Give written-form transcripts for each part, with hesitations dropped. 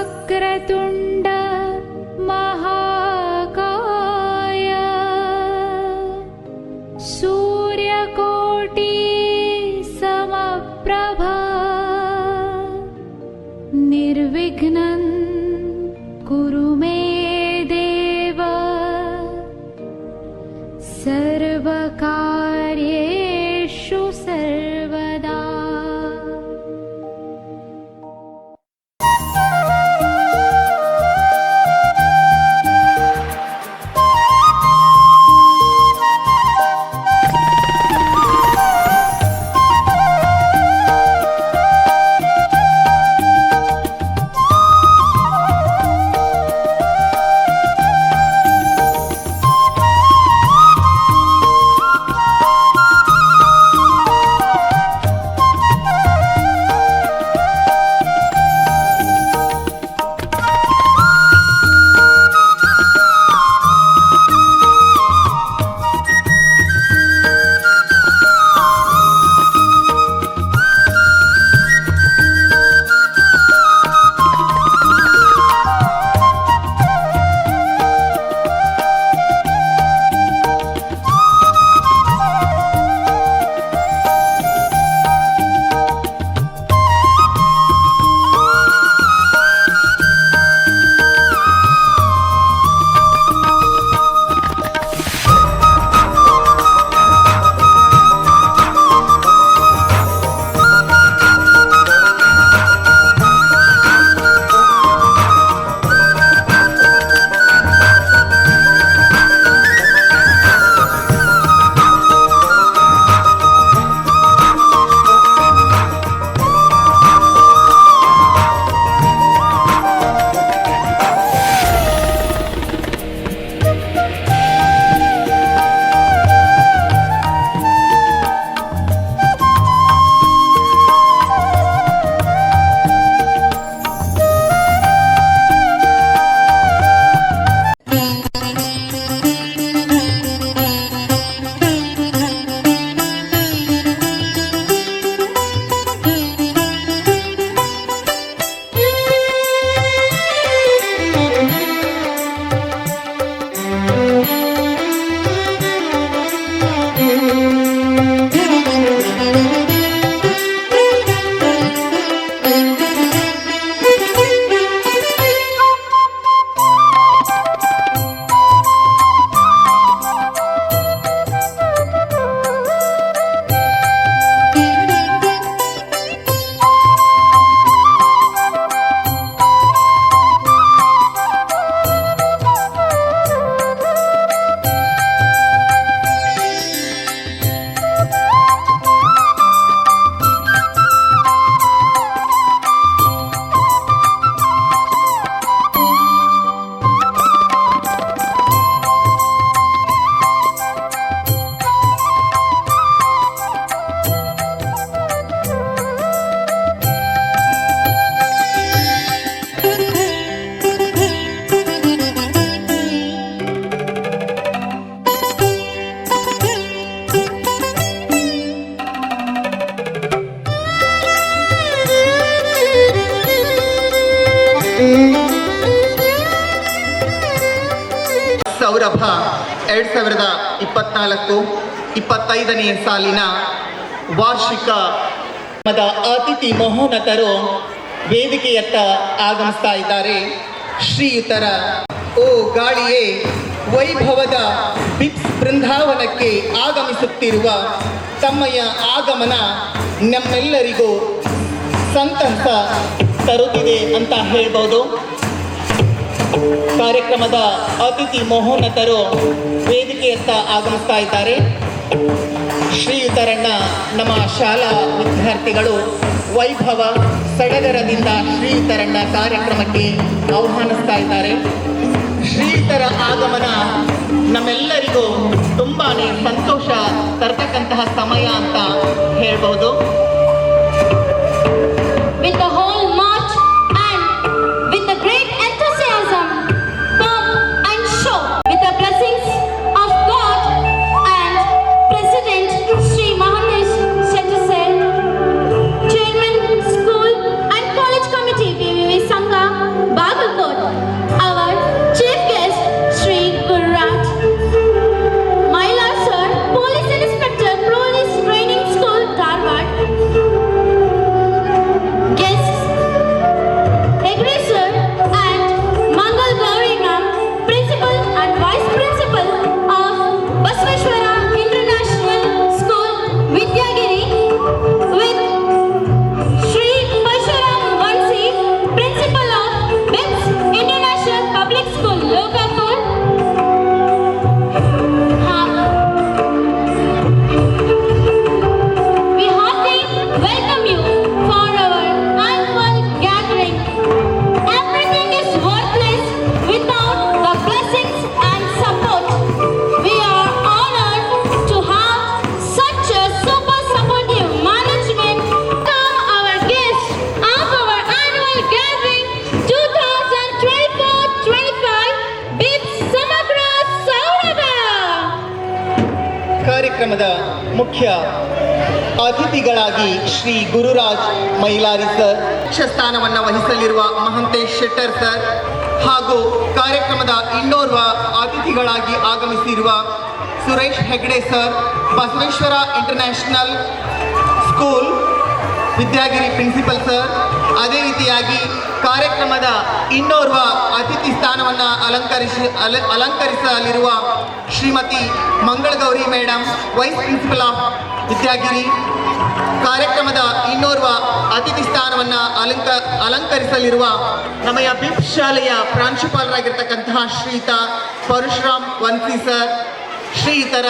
वक्रतुण्ड महाकाय सूर्यकोटि समप्रभा निर्विघ्नं कुरु मे देव सर्वकार्येषु सर्वदा। ಸೌರಭ 2024-25ನೇ ಸಾಲಿನ ವಾರ್ಷಿಕ ಅತಿಥಿ ಮಹೋನ್ನತರು ವೇದಿಕೆಯತ್ತ ಆಗಮಿಸ್ತಾ ಇದ್ದಾರೆ. ಶ್ರೀಯುತರ ಓ ಗಾಳಿಯೇ ವೈಭವದ ಬಿಪ್ಸ್ ಬೃಂದಾವನಕ್ಕೆ ಆಗಮಿಸುತ್ತಿರುವ ತಮ್ಮಯ್ಯ ಆಗಮನ ನಮ್ಮೆಲ್ಲರಿಗೂ ಸಂತಸ ತರುತ್ತಿದೆ ಅಂತ ಹೇಳ್ಬೋದು. ಕಾರ್ಯಕ್ರಮದ ಅತಿಥಿ ಮಹೋನ್ನತರು ವೇದಿಕೆಯತ್ತ ಆಗಮಿಸ್ತಾ ಇದ್ದಾರೆ. ಶ್ರೀಯುತರನ್ನ ನಮ್ಮ ಶಾಲಾ ವಿದ್ಯಾರ್ಥಿಗಳು ವೈಭವ ಸಡಗರದಿಂದ ಶ್ರೀಯುತರನ್ನ ಕಾರ್ಯಕ್ರಮಕ್ಕೆ ಆಹ್ವಾನಿಸ್ತಾ ಇದ್ದಾರೆ. ಶ್ರೀಯುತರ ಆಗಮನ ನಮ್ಮೆಲ್ಲರಿಗೂ ತುಂಬಾನೇ ಸಂತೋಷ ತರ್ತಕ್ಕಂತಹ ಸಮಯ ಅಂತ ಹೇಳ್ಬೋದು. With the whole march and with the great enthusiasm, pomp and show, with the blessings of God and President Sri Mahatesh Chatterjee, Chairman School and College Committee PVV Sangha, ಮುಖ್ಯ ಅತಿಥಿಗಳಾಗಿ ಶ್ರೀ ಗುರುರಾಜ್ ಮೈಲಾರಿ ಸರ್, ಮುಖ್ಯ ಸ್ಥಾನವನ್ನು ವಹಿಸಲಿರುವ ಮಹಂತೇಶ್ ಶೆಟ್ಟರ್ ಸರ್ ಹಾಗೂ ಕಾರ್ಯಕ್ರಮದ ಇನ್ನೋರ್ವ ಅತಿಥಿಗಳಾಗಿ ಆಗಮಿಸಿರುವ Suresh Hegde sir, Basaveshwara international school Vidyagiri principal sir, ಅದೇ ರೀತಿಯಾಗಿ ಕಾರ್ಯಕ್ರಮದ ಇನ್ನೋರ್ವ ಅತಿಥಿ ಸ್ಥಾನವನ್ನು ಅಲಂಕರಿಸಲಿರುವ Shrimati Mangalagauri madam, vice principal of Vidyagiri, ಕಾರ್ಯಕ್ರಮದ ಇನ್ನೋರ್ವ ಅತಿಥಿ ಸ್ಥಾನವನ್ನು ಅಲಂಕರಿಸಲಿರುವ ನಮ್ಮ ಬಿಪ್ ಶಾಲೆಯ ಪ್ರಾಂಶುಪಾಲರಾಗಿರ್ತಕ್ಕಂತಹ ಶ್ರೀಯುತ ಪರಶುರಾಮ್ ವಂಸಿ ಸರ್, ಶ್ರೀಯುತರ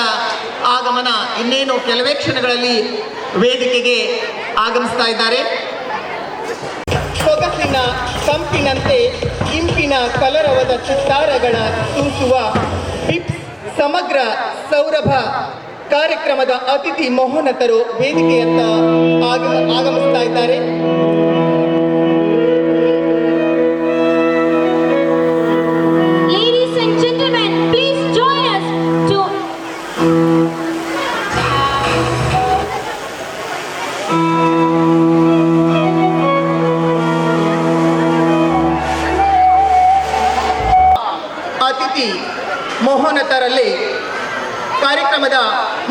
ಆಗಮನ ಇನ್ನೇನು ಕೆಲವೇ ಕ್ಷಣಗಳಲ್ಲಿ ವೇದಿಕೆಗೆ ಆಗಮಿಸ್ತಾ ಇದ್ದಾರೆ. ಸೊಗಸಿನ ಸಂಪಿನಂತೆ ಇಂಪಿನ ಕಲರವದ ಚಿತ್ತಾರಗಳ ಸೂಸುವ ಬಿಪ್ಸ್ ಸಮಗ್ರ ಸೌರಭ ಕಾರ್ಯಕ್ರಮದ ಅತಿಥಿ ಮಹೋನ್ನತರು ವೇದಿಕೆಯತ್ತ ಆಗಮಿಸ್ತಾ ಇದ್ದಾರೆ. Ladies and gentlemen, please join us to ಅತಿಥಿ ಮಹೋನ್ನತರಲ್ಲಿ ಕಾರ್ಯಕ್ರಮದ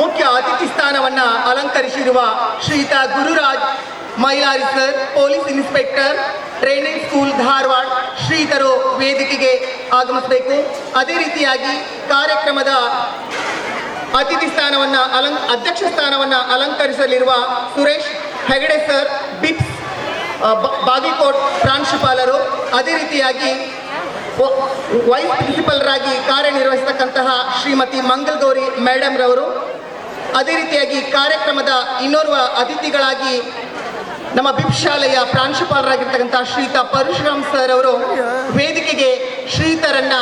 ಮುಖ್ಯ ಅತಿಥಿ ಸ್ಥಾನವನ್ನು ಅಲಂಕರಿಸಿರುವ Shriyuta Gururaj Mailari sir, police inspector, training school Dharwad, ಶ್ರೀಯುತರು ವೇದಿಕೆಗೆ ಆಗಮಿಸಬೇಕು. ಅದೇ ರೀತಿಯಾಗಿ ಕಾರ್ಯಕ್ರಮದ ಅತಿಥಿ ಸ್ಥಾನವನ್ನು ಅಧ್ಯಕ್ಷ ಸ್ಥಾನವನ್ನು ಅಲಂಕರಿಸಲಿರುವ ಸುರೇಶ್ ಹೆಗಡೆ ಸರ್, ಬಿಪ್ಸ್ ಬಾಗಿಕೋಟ್ ಪ್ರಾಂಶುಪಾಲರು, ಅದೇ ರೀತಿಯಾಗಿ ವೈಸ್ ಪ್ರಿನ್ಸಿಪಲ್ರಾಗಿ ಕಾರ್ಯನಿರ್ವಹಿಸತಕ್ಕಂತಹ ಶ್ರೀಮತಿ ಮಂಗಳಗೌರಿ ಮೇಡಮ್ ರವರು, ಅದೇ ರೀತಿಯಾಗಿ ಕಾರ್ಯಕ್ರಮದ ಇನ್ನೋರ್ವ ಅತಿಥಿಗಳಾಗಿ ನಮ್ಮ ಬಿಪ್ ಶಾಲೆಯ ಪ್ರಾಂಶುಪಾಲರಾಗಿರ್ತಕ್ಕಂತಹ ಶ್ರೀಯುತ ಪರಶುರಾಮ್ ಸರ್ ಅವರು ವೇದಿಕೆಗೆ ಶ್ರೀಯುತರನ್ನ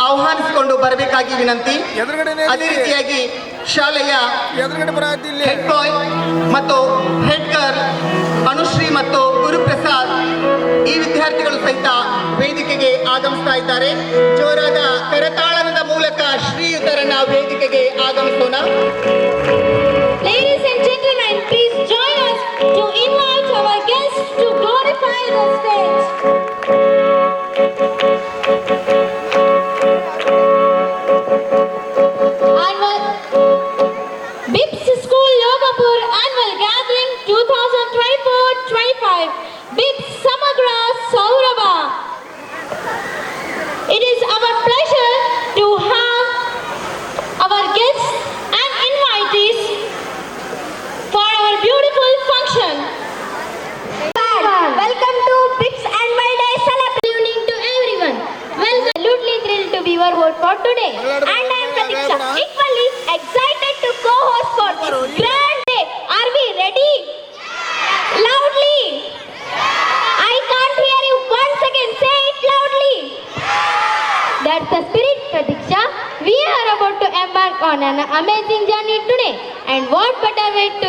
ಆಹ್ವಾನಿಸಿಕೊಂಡು ಬರಬೇಕಾಗಿ ವಿನಂತಿ. ಅದೇ ರೀತಿಯಾಗಿ ಶಾಲೆಯ ಹೆಡ್ ಬಾಯ್ ಮತ್ತು ಹೆಡ್ ಗರ್ಲ್ ಅನುಶ್ರೀ ಮತ್ತು ಗುರುಪ್ರಸಾದ್ ಈ ವಿದ್ಯಾರ್ಥಿಗಳು ಸಹಿತ ವೇದಿಕೆಗೆ ಆಗಮಿಸ್ತಾ ಇದ್ದಾರೆ. ಜೋರಾದ ಕರತಾಳನದ ಮೂಲಕ ಶ್ರೀಯುತರನ್ನ ವೇದಿಕೆಗೆ ಆಗಮಿಸೋಣ. Ladies and gentlemen, please join us to invite our guests to glorify the stage. Annual BIPS School Logapur Annual Gathering 2024-25 BIPS Samagra Saurabha. It is our pleasure to have our guests and invitees for our beautiful function. Welcome to BIPS Annual Day celebration. Good evening to everyone. Well, absolutely thrilled to be your vote for today. And I am Pratiksha, equally excited to co-host for this grand day. Are we ready? Loudly. I can't hear you. Once again, say it loudly. That's the spirit, Pratiksha. We are about to embark on an amazing journey today. And what better way to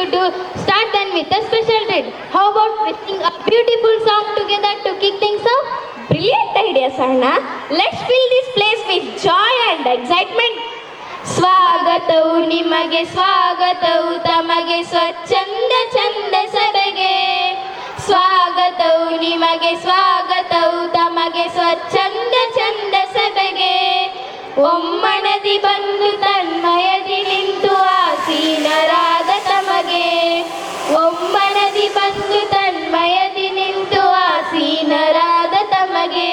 start than with a special treat? How about we sing a beautiful song together to kick things off? Brilliant idea, Sarna. Let's fill this place with joy and excitement. ಸ್ವಾಗತವು ನಿಮಗೆ ಸ್ವಾಗತವು ತಮಗೆ ಸ್ವಚ್ಛಂದ ಚಂದ ಸಭೆಗೆ. ಸ್ವಾಗತವು ನಿಮಗೆ ಸ್ವಾಗತವು ತಮಗೆ ಸ್ವಚ್ಛಂದ ಚಂದ ಸಭೆಗೆ. ಒಮ್ಮನದಿ ಬಂದು ತನ್ಮಯದಿ ನಿಂತು ಆಸೀನರಾದ ತಮಗೆ. ಒಮ್ಮನದಿ ಬಂದು ತನ್ಮಯದಿ ನಿಂತು ಆಸೀನರಾದ ತಮಗೆ.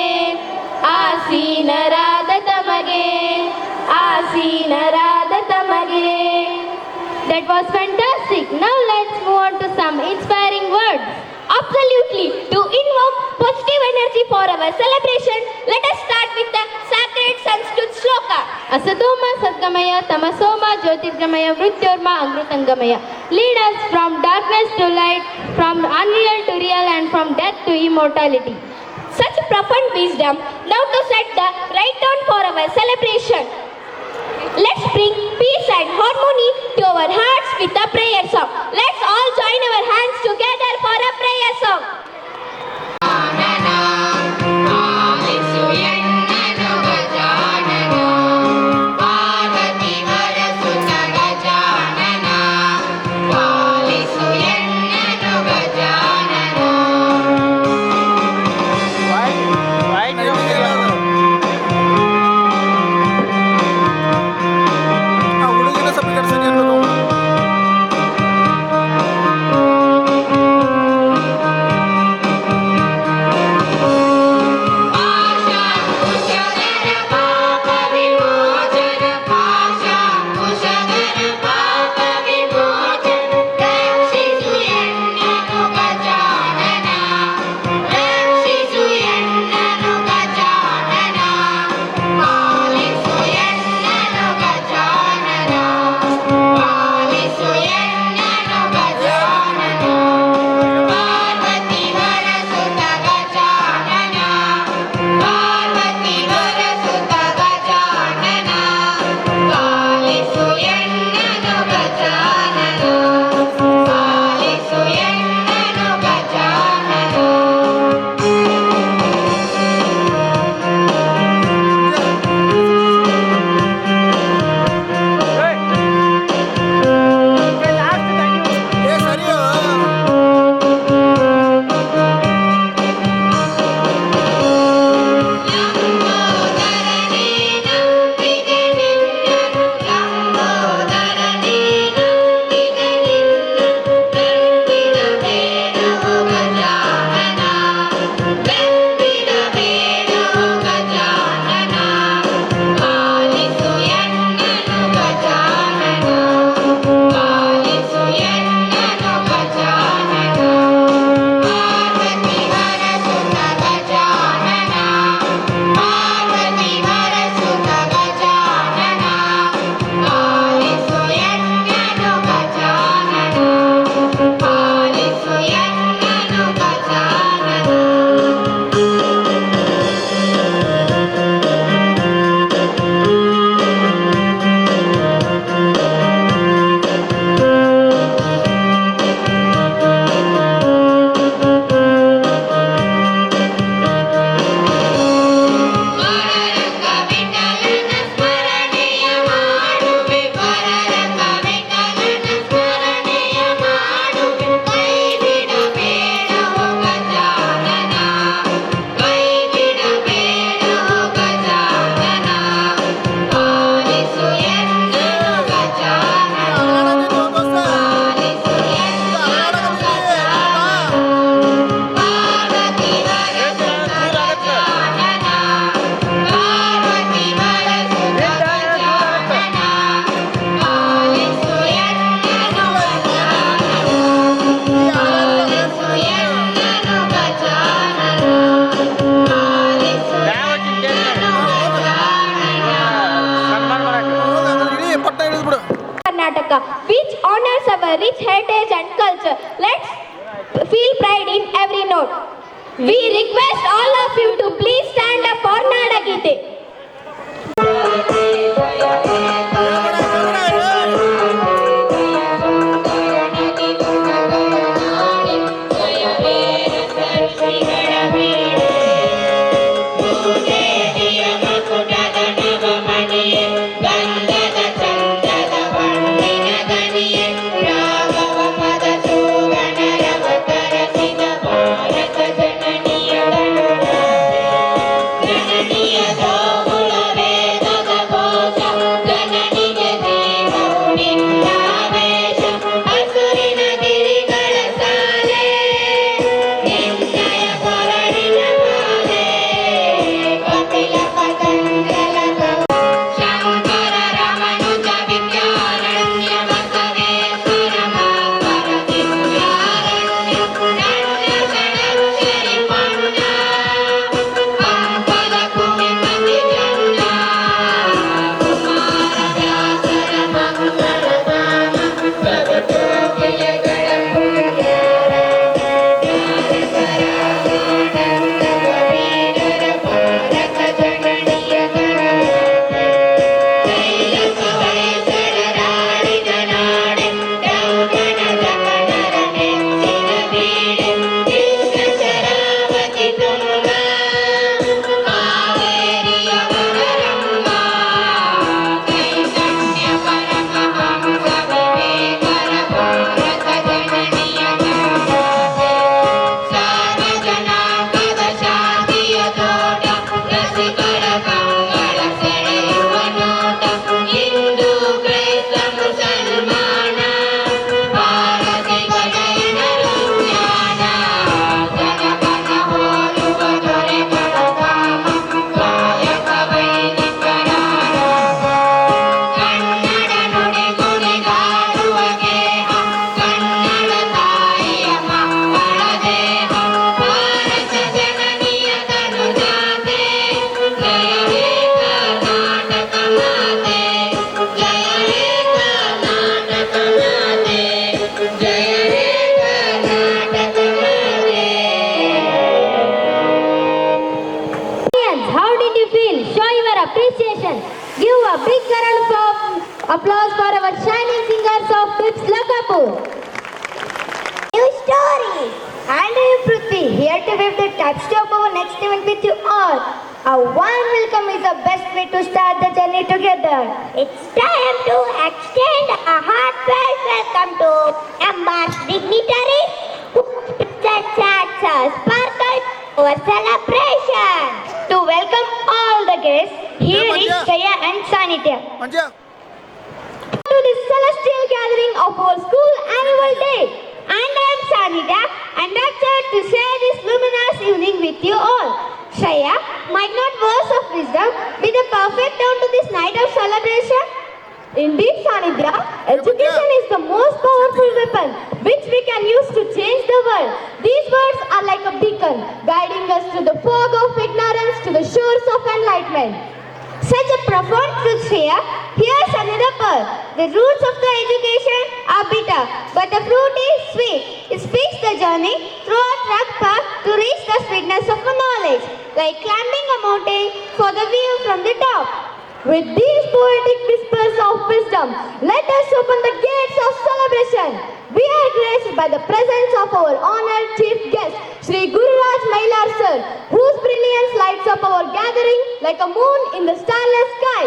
ಆಸೀನರಾದ ತಮಗೆ. ಆಸೀನರಾದ ತಮಗೆ. That was fantastic. Now let's move on to some inspiring words. Absolutely. To invoke positive energy for our celebration, let us start with the sacred Sanskrit shloka. Asatoma Sadgamaya Tamasoma Jyotirgamaya Mrityorma Amrutangamaya. Lead us from darkness to light, from unreal to real, and from death to immortality. Such profound wisdom. Now to set the right tone for our celebration. Let's bring peace and harmony to our hearts with a prayer song. Let's all join our hands together for a prayer song. Parvati Varasuta Gajanana feel pride in every note. We request all of you to please stand up for Nadagite. Give a big round of applause for our shining singers of Pips Lakapur. New stories. And I am Prithvi, here to weave the tapestry of our next event with you all. A warm welcome is the best way to start the journey together. It's time to extend a heartfelt welcome to Embar's dignitaries who present sparkle our celebration. To welcome all the guests, here is Shreya and Sanitya. To this celestial gathering of our school annual day. And I am Sanitya and excited to share this luminous evening with you all. Shreya, might not words of wisdom be the perfect tone to this night of celebration? Indeed, Sanidya, education is the most powerful weapon which we can use to change the world. These words are like a beacon, guiding us through the fog of ignorance to the shores of enlightenment. Such a profound truth here. Here's another pearl. The roots of the education are bitter, but the fruit is sweet. It speaks the journey through a rugged path to reach the sweetness of knowledge, like climbing a mountain for the view from the top. With these poetic whispers of wisdom, let us open the gates of celebration. We are graced by the presence of our honored chief guest, Shri Gururaj Mailar Sir, whose brilliance lights up our gathering like a moon in the starless sky.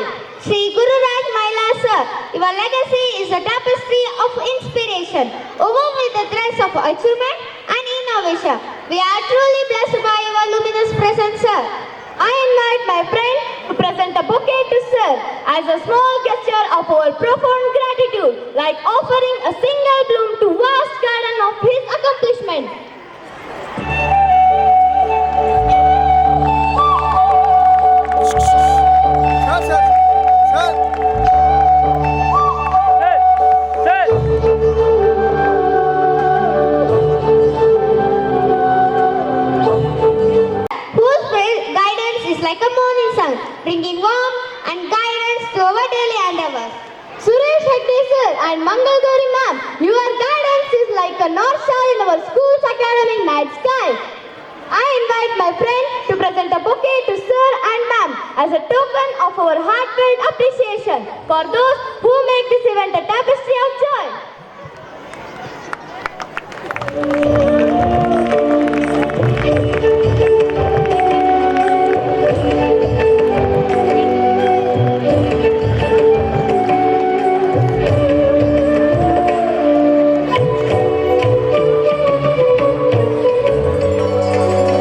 Shri Gururaj Mailar Sir, your legacy is a tapestry of inspiration, woven with the threads of achievement and innovation. We are truly blessed by your luminous presence, sir. I invite my friend to present a bouquet to Sir as a small gesture of our profound gratitude, like offering a single bloom to vast garden of his accomplishment. Like a morning sun, bringing warmth and guidance to our daily endeavors. Suresh Hegde sir and Mangal Gauri ma'am, your guidance is like a North Star in our school's academic night sky. I invite my friend to present a bouquet to Sir and Ma'am as a token of our heartfelt appreciation for those who make this event a tapestry of joy.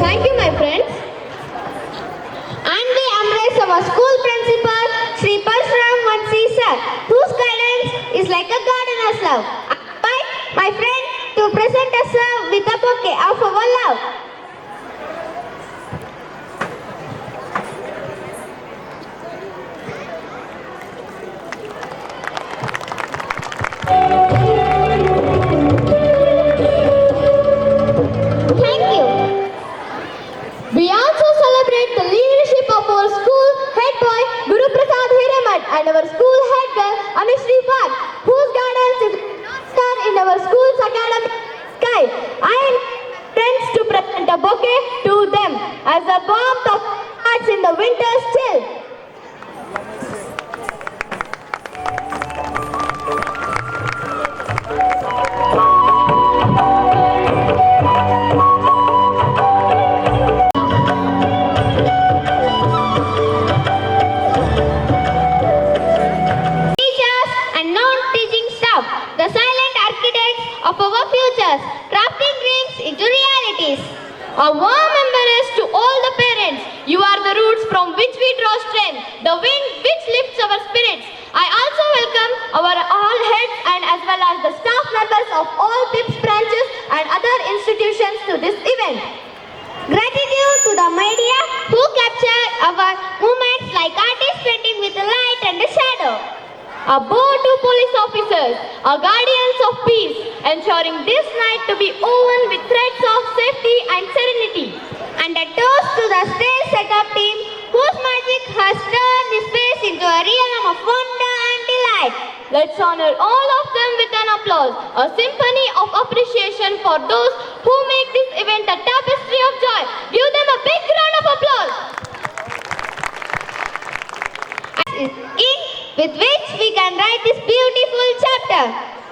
Thank you, my friends. And we embrace our school principal, Sri Parshuram Vansi sir, whose guidance is like a gardener's love. I invite my friend to present us with a bouquet of our love. Thank you. We also celebrate the leadership of our school head boy Guru Prasad Hiramat and our school head girl Anushree Bhatt, whose guidance is North Star in our school's academic sky. I invite friends to present a bouquet to them as the warmth of hearts in the winter's chill. Teachers and non-teaching staff, the silent architects of our futures, crafting dreams into realities. A warm embrace to all the parents. You are the roots from which we draw strength, the wind which lifts our spirits. I also welcome our all heads and as well as the staff members of all PIPS branches and other institutions to this event. Gratitude to the media who captured our moments like artists painting with the light and the shadow. A bow to police officers, our guardians of peace, ensuring this night to be woven with threads of safety and serenity. And a toast to the stage setup team whose magic has turned this space into a realm of wonder and delight. Let's honor all of them with an applause, a symphony of appreciation for those who make this event a tapestry of joy. Give them a big round of applause. Is ink with which we can write this beautiful chapter.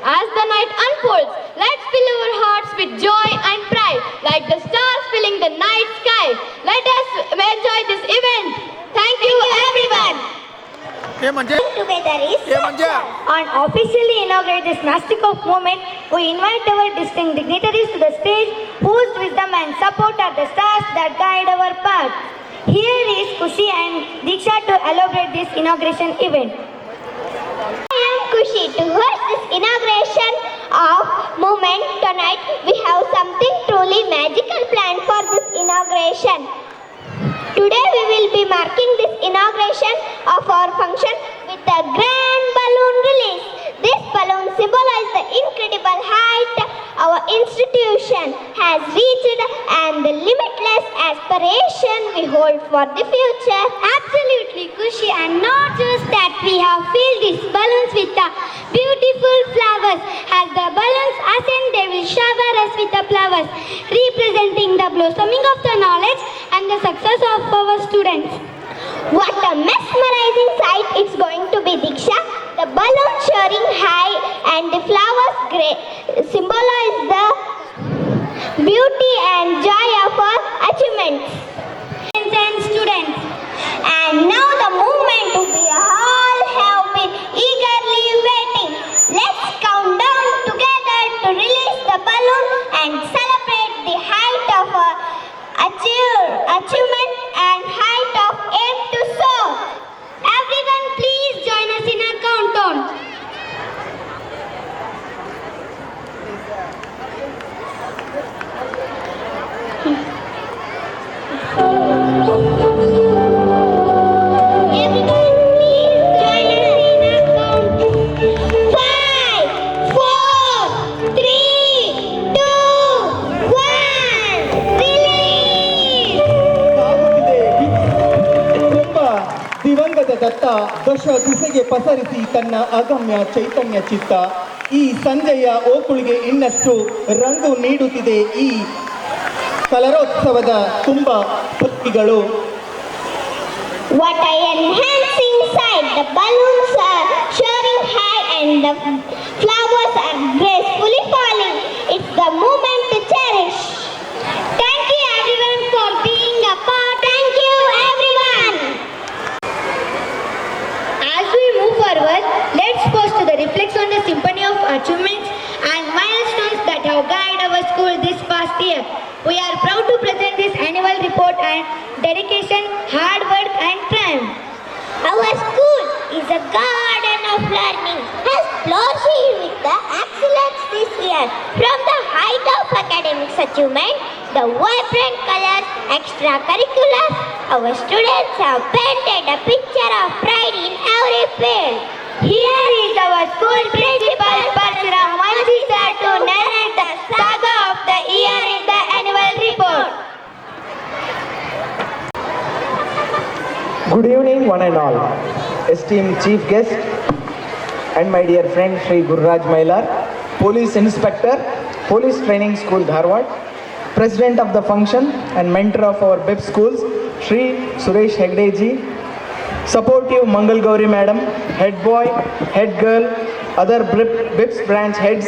As the night unfolds, let's fill our hearts with joy and pride, like the stars filling the night sky. Let us enjoy this event. Thank you, everyone. Together is on officially inaugurate this mastercraft moment, we invite our distinct dignitaries to the stage whose wisdom and support are the stars that guide our path. Here is Kushi and Diksha to elaborate this inauguration event. I am Kushi to host this inauguration of moment tonight. We have something truly magical planned for this inauguration. Today we will be marking this inauguration of our function with a grand balloon release. This balloon symbolizes the incredible height our institution has reached and the limitless aspiration we hold for the future. Absolutely, Kushi, and not just that, we have filled these balloons with the beautiful flowers. As the balloons ascend, they will shower us with the flowers, representing the blossoming of the knowledge and the success of our students. What a mesmerizing sight it's going to be, Diksha. The balloon soaring high and the flowers symbolize the beauty and joy of our achievements. And students, and now the moment we all have been eagerly waiting. Let's count down together to release the balloon and celebrate the height of our achievement and height of aim to soar. Everyone please join us in our countdown. Everyone please join us in our countdown. 5, 4, 3, 2, 1, release! ಎಂಬ ದಿವಂಗತ ದತ್ತ ದಶ ದಿಸೆಗೆ ಪಸರಿಸಿ ತನ್ನ ಅಗಮ್ಯ ಚೈತನ್ಯ ಚಿತ್ತ ಈ ಸಂಜೆಯ ಓಕುಳಿಗೆ ಇನ್ನಷ್ಟು ರಂಗು ನೀಡುತ್ತಿದೆ ಈ ಕಲರೋತ್ಸವದ ತುಂಬ ಪುತ್ತಿಗಳು. What I enhance inside, the balloons are soaring high and the flowers are gracefully falling. It's the moment to cherish. Thank you everyone for being a part. Thank you everyone. As we move forward, let's pause to the reflects on the symphony of achievements and milestones that have guided our school this past year. We are proud to present this annual report and dedication, hard work and triumph. Our school is a garden of learning, has flourished with the excellence this year. From the height of academic achievement, the vibrant colors, extracurriculars, our students have painted a picture of pride in every field. Here is our school principal Parsuram Manji sir to narrate the saga of the year in the annual report. Good evening, one and all. Esteemed chief guest and my dear friend Shri Gururaj Mailar, Police Inspector, Police Training School Dharwad, President of the function and mentor of our BIP schools, Shri Suresh Hegde ji, supportive Mangal Gauri Madam, head boy, head girl, other BIPS branch heads,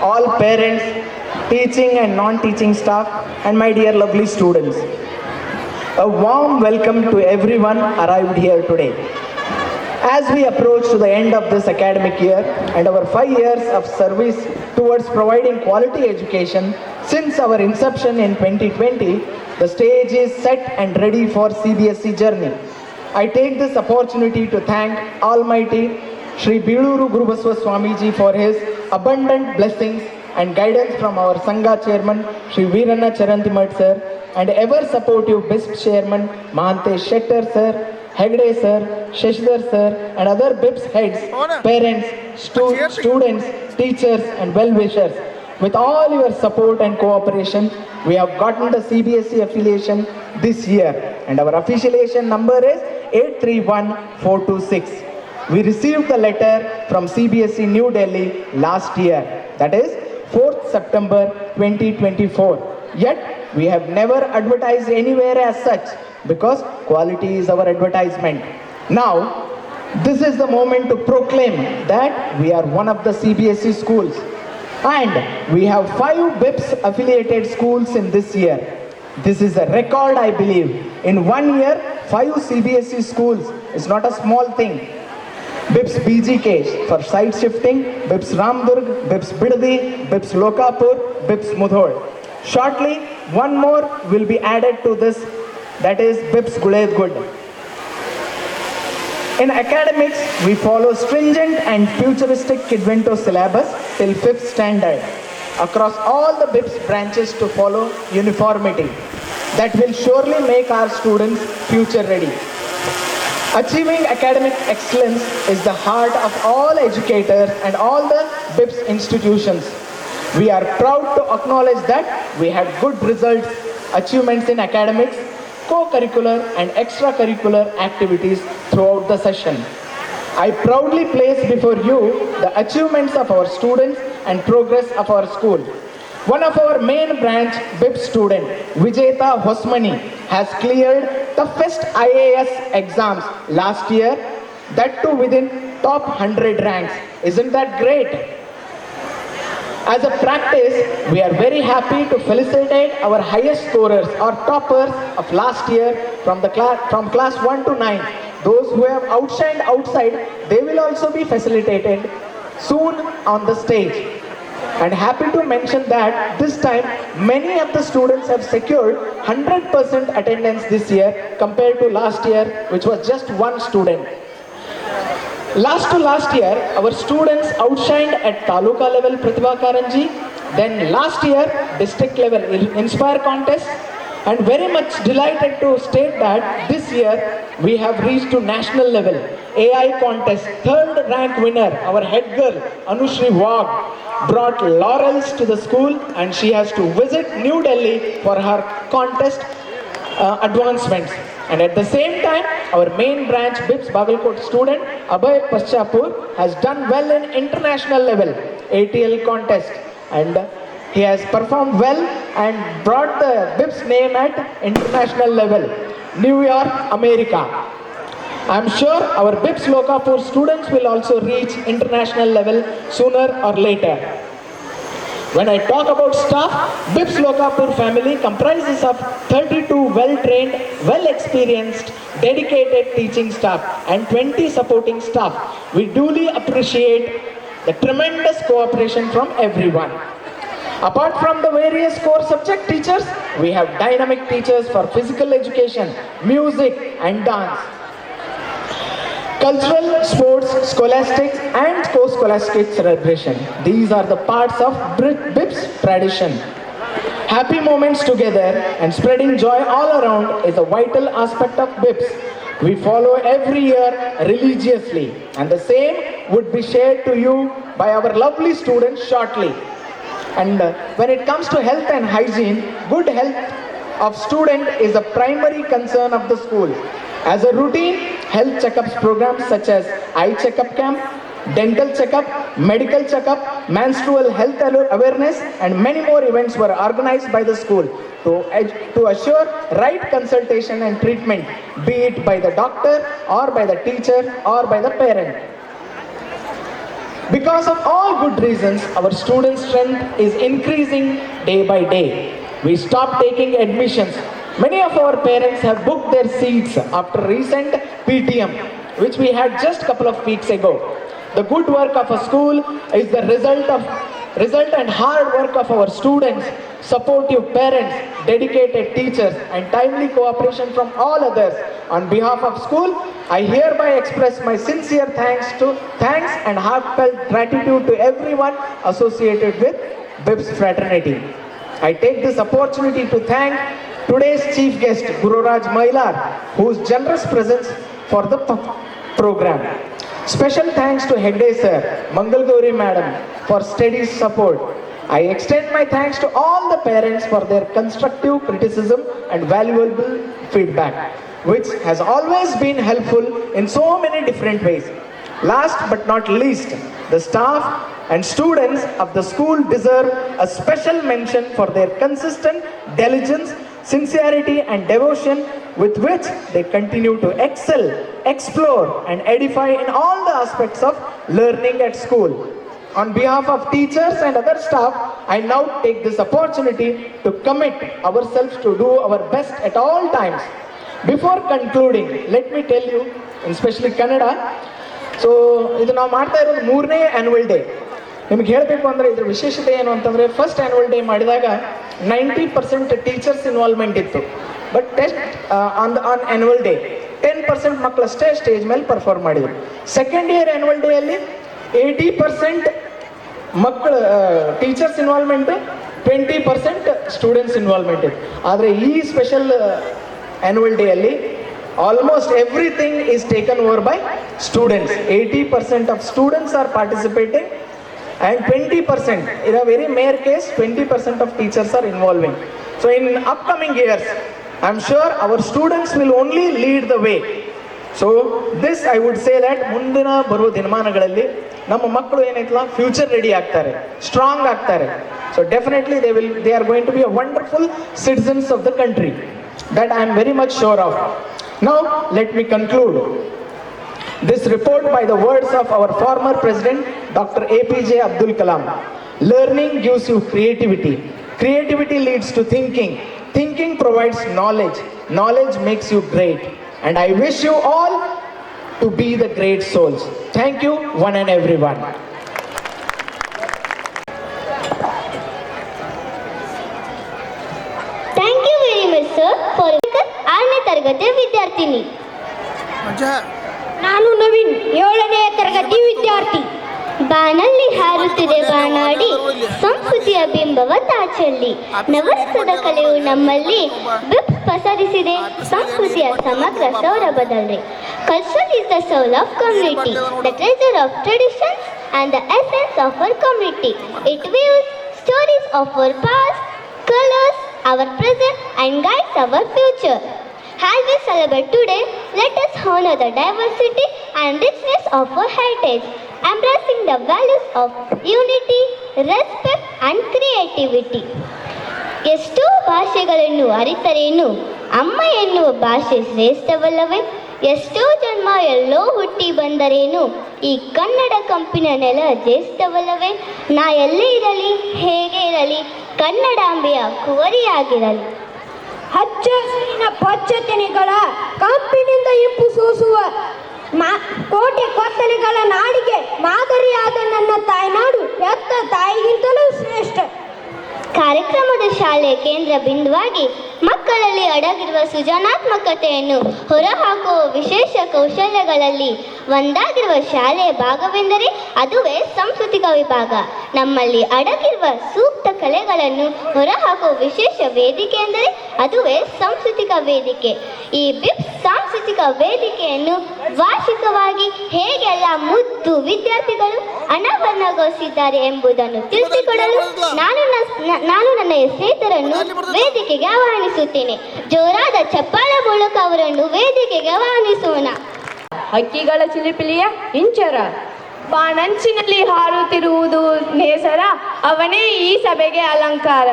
all parents, teaching and non-teaching staff, and my dear lovely students. A warm welcome to everyone arrived here today. As we approach to the end of this academic year and our 5 years of service towards providing quality education since our inception in 2020, the stage is set and ready for CBSE journey. I take this opportunity to thank Almighty Shri Biluru Gurubaswa Swamiji for his abundant blessings and guidance from our Sangha chairman Shri Veeranna Charantimat sir and ever supportive BISP chairman Mahantesh Shettar sir, Hegde sir, Shashidhar sir and other BIPS heads, parents, students, teachers and well-wishers. With all your support and cooperation, we have gotten the CBSE affiliation this year and our affiliation number is 831426. We received the letter from CBSE New Delhi last year, that is 4th September 2024. Yet, we have never advertised anywhere as such because quality is our advertisement. Now, this is the moment to proclaim that we are one of the CBSE schools. And we have 5 BIPS affiliated schools in this year. This is a record, I believe. In 1 year, 5 CBSE schools is not a small thing. BIPS BGK for site shifting, BIPS Ramdurg, BIPS Bidadi, BIPS Lokapur, BIPS Mudhol. Shortly, one more will be added to this, that is BIPS Guled. In academics, we follow stringent and futuristic Kidvento syllabus till 5th standard across all the BIPS branches to follow uniformity. That will surely make our students future ready. Achieving academic excellence is the heart of all educators and all the BIPS institutions. We are proud to acknowledge that we had good results, achievements in academics, co-curricular and extracurricular activities throughout the session. I proudly place before you the achievements of our students and progress of our school. One of our main branch BIPS student, Vijeta Hosmani, has cleared toughest IAS exams last year, that too within top 100 ranks. Isn't that great? As a practice, we are very happy to felicitate our highest scorers or toppers of last year from class 1 to 9. Those who have outshined outside, they will also be facilitated soon on the stage. And happy to mention that this time many of the students have secured 100% attendance this year compared to last year, which was just one student. Last year, our students outshined at Taluka level Pratibha Karanji, then last year district level Inspire contest, and very much delighted to state that this year we have reached to national level AI contest. 3rd rank winner, our head girl Anushri Wagh, brought laurels to the school and she has to visit New Delhi for her contest advancements. And at the same time, our main branch BIPS Bagalkot student Abhay Paschapur has done well in international level. ATL contest, and he has performed well and brought the BIPS name at international level, New York, America. I'm sure our BIPS Lokapur students will also reach international level sooner or later. When I talk about staff, BIPS Lokapur family comprises of 32 well-trained, well-experienced, dedicated teaching staff and 20 supporting staff. We duly appreciate the tremendous cooperation from everyone. Apart from the various core subject teachers, we have dynamic teachers for physical education, music and dance, cultural, sports, scholastics and co-scholastic celebration. These are the parts of BIPS tradition. Happy moments together and spreading joy all around is a vital aspect of BIPS. We follow every year religiously, and the same would be shared to you by our lovely students shortly. And when it comes to health and hygiene, good health of student is a primary concern of the school. As a routine, health checkups programs such as eye checkup camp, dental checkup, medical checkup, menstrual health awareness and many more events were organized by the school to assure right consultation and treatment, be it by the doctor or by the teacher or by the parent. Because of all good reasons, our student strength is increasing day by day. We stopped taking admissions. Many of our parents have booked their seats after recent PTM, which we had just a couple of weeks ago. The good work of a school is the result and hard work of our students, supportive parents, dedicated teachers, and timely cooperation from all others. On behalf of school, I hereby express my sincere thanks and heartfelt gratitude to everyone associated with BIPS fraternity. I take this opportunity to thank today's chief guest, Guru Raj Mailar, whose generous presence for the program. Special thanks to Hegde sir, Mangal Gauri madam for steady support. I extend my thanks to all the parents for their constructive criticism and valuable feedback, which has always been helpful in so many different ways. Last but not least, the staff and students of the school deserve a special mention for their consistent diligence, sincerity and devotion with which they continue to excel, explore and edify in all the aspects of learning at school. On behalf of teachers and other staff, I now take this opportunity to commit ourselves to do our best at all times. Before concluding, let me tell you, especially Kannada, so ಇದು ನಾವು ಮಾಡ್ತಾ ಇರೋದು 3ನೇ annual day. ನಿಮ್ಗೆ ಹೇಳಬೇಕು ಅಂದರೆ ಇದ್ರ ವಿಶೇಷತೆ ಏನು ಅಂತಂದರೆ, ಫಸ್ಟ್ ಆ್ಯನ್ಯುವಲ್ ಡೇ ಮಾಡಿದಾಗ 90% ಟೀಚರ್ಸ್ ಇನ್ವಾಲ್ವ್ಮೆಂಟ್ ಇತ್ತು. But test on annual day 10% ಮಕ್ಕಳಷ್ಟೇ ಸ್ಟೇಜ್ ಮೇಲೆ ಪರ್ಫಾರ್ಮ್ ಮಾಡಿದರು. ಸೆಕೆಂಡ್ ಇಯರ್ ಆ್ಯನ್ಯುವಲ್ ಡೇಯಲ್ಲಿ 80% ಮಕ್ಕಳು ಟೀಚರ್ಸ್ ಇನ್ವಾಲ್ವ್ಮೆಂಟು, 20% ಸ್ಟೂಡೆಂಟ್ಸ್ ಇನ್ವಾಲ್ವ್ಮೆಂಟ್ ಇತ್ತು. ಆದರೆ ಈ ಸ್ಪೆಷಲ್ ಆ್ಯನ್ಯುವಲ್ ಡೇಯಲ್ಲಿ almost everything is taken over by students. 80% of students are participating and 20%, in a very rare case, 20% of teachers are involving. So in upcoming years, I'm sure our students will only lead the way. So this I would say that ಮುಂದಿನ ಬರುವ ದಿನಮಾನಗಳಲ್ಲಿ ನಮ್ಮ ಮಕ್ಕಳು ಏನೈತಲ್ಲ future ready ಆಗ್ತಾರೆ, strong ಆಗ್ತಾರೆ. So definitely they are going to be a wonderful citizens of the country. That I am very much sure of. Now, let me conclude this report by the words of our former President, Dr. APJ Abdul Kalam. Learning gives you creativity. Creativity leads to thinking. Thinking provides knowledge. Knowledge makes you great. And I wish you all to be the great souls. Thank you, one and everyone. Thank you very much, sir, for 6ನೇ ತರಗತಿಯ ವಿದ್ಯಾರ್ಥಿನಿ. ನಾನು ನವೀನ್ 7ನೇ ತರಗತಿ ವಿದ್ಯಾರ್ಥಿ. ಬಾನಲ್ಲಿ ಹಾರುತ್ತಿದೆ ಬಾನಾಡಿ, ಸಂಸ್ಕೃತಿಯ ಬಿಂಬವ ತಾಚಲ್ಲಿ. ನವರಸದ ಕಲೆಯು ನಮ್ಮಲ್ಲಿ ಬಿಪ್ ಪಸರಿಸಿದೆ, ಸಂಸ್ಕೃತಿಯ ಸಮಗ್ರ ಸೌರಭದಲ್ಲಿ. Culture is the soul of community, the treasure of traditions and the essence of our community. It weaves stories of our past, colors our present and guides our future. As we celebrate today, let us honor the diversity and richness of our heritage. embracing the values of unity, respect and creativity. ಎಷ್ಟೋ ಭಾಷೆಗಳನ್ನು ಅರಿತರೇನು, ಅಮ್ಮ ಎನ್ನುವ ಭಾಷೆ ಶ್ರೇಷ್ಠವಲ್ಲವೇ? ಎಷ್ಟೋ ಜನ್ಮ ಎಲ್ಲೋ ಹುಟ್ಟಿ ಬಂದರೇನು, ಈ ಕನ್ನಡ ಕಂಪಿನ ನೆಲ ಜ್ಯೇಷ್ಠವಲ್ಲವೇ? ನಾ ಎಲ್ಲೇ ಇರಲಿ, ಹೇಗೆ ಇರಲಿ, ಕನ್ನಡಾಂಬೆಯ ಕುವರಿಯಾಗಿರಲಿ. ಹಚ್ಚ ಹಸಿರಿನ ಪಚ್ಚತೆನೆಗಳ ಕಂಪಿನಿಂದ ಇಂಪು ಸೂಸುವ ಕೋಟೆ ಕೊತ್ತಲೆಗಳ ನಾಡಿಗೆ ಮಾದರಿಯಾದ ನನ್ನ ತಾಯ್ನಾಡು ಎತ್ತ ತಾಯಿಗಿಂತಲೂ ಶ್ರೇಷ್ಠ. ಕಾರ್ಯಕ್ರಮದ ಶಾಲೆಯ ಕೇಂದ್ರ ಬಿಂದುವಾಗಿ ಮಕ್ಕಳಲ್ಲಿ ಅಡಗಿರುವ ಸೃಜನಾತ್ಮಕತೆಯನ್ನು ಹೊರಹಾಕುವ ವಿಶೇಷ ಕೌಶಲ್ಯಗಳಲ್ಲಿ ಒಂದಾಗಿರುವ ಶಾಲೆಯ ಭಾಗವೆಂದರೆ ಅದುವೇ ಸಾಂಸ್ಕೃತಿಕ ವಿಭಾಗ. ನಮ್ಮಲ್ಲಿ ಅಡಗಿರುವ ಸೂಕ್ತ ಕಲೆಗಳನ್ನು ಹೊರಹಾಕುವ ವಿಶೇಷ ವೇದಿಕೆ ಎಂದರೆ ಅದುವೇ ಸಾಂಸ್ಕೃತಿಕ ವೇದಿಕೆ. ಈ ಬಿಪ್ಸ್ ಸಾಂಸ್ಕೃತಿಕ ವೇದಿಕೆಯನ್ನು ವಾರ್ಷಿಕವಾಗಿ ಹೇಗೆಲ್ಲ ಮುದ್ದು ವಿದ್ಯಾರ್ಥಿಗಳು ಅನಾವರಣಗೊಳಿಸಿದ್ದಾರೆ ಎಂಬುದನ್ನು ತಿಳಿಸಿಕೊಡಲು ನಾನು ನನ್ನ ಸ್ನೇಹಿತರನ್ನು ವೇದಿಕೆಗೆ ಆಹ್ವಾನಿಸುತ್ತೇನೆ. ಜೋರಾದ ಚಪ್ಪಾಳೆ ಮೂಲಕ ಅವರನ್ನು ವೇದಿಕೆಗೆ ಆಹ್ವಾನಿಸೋಣ. ಹಕ್ಕಿಗಳ ಚಿಲಿಪಿಲಿಯ ಇಂಚರ, ಬಾನಂಚಿನಲ್ಲಿ ಹಾರುತ್ತಿರುವುದು ನೇಸರ, ಅವನೇ ಈ ಸಭೆಗೆ ಅಲಂಕಾರ.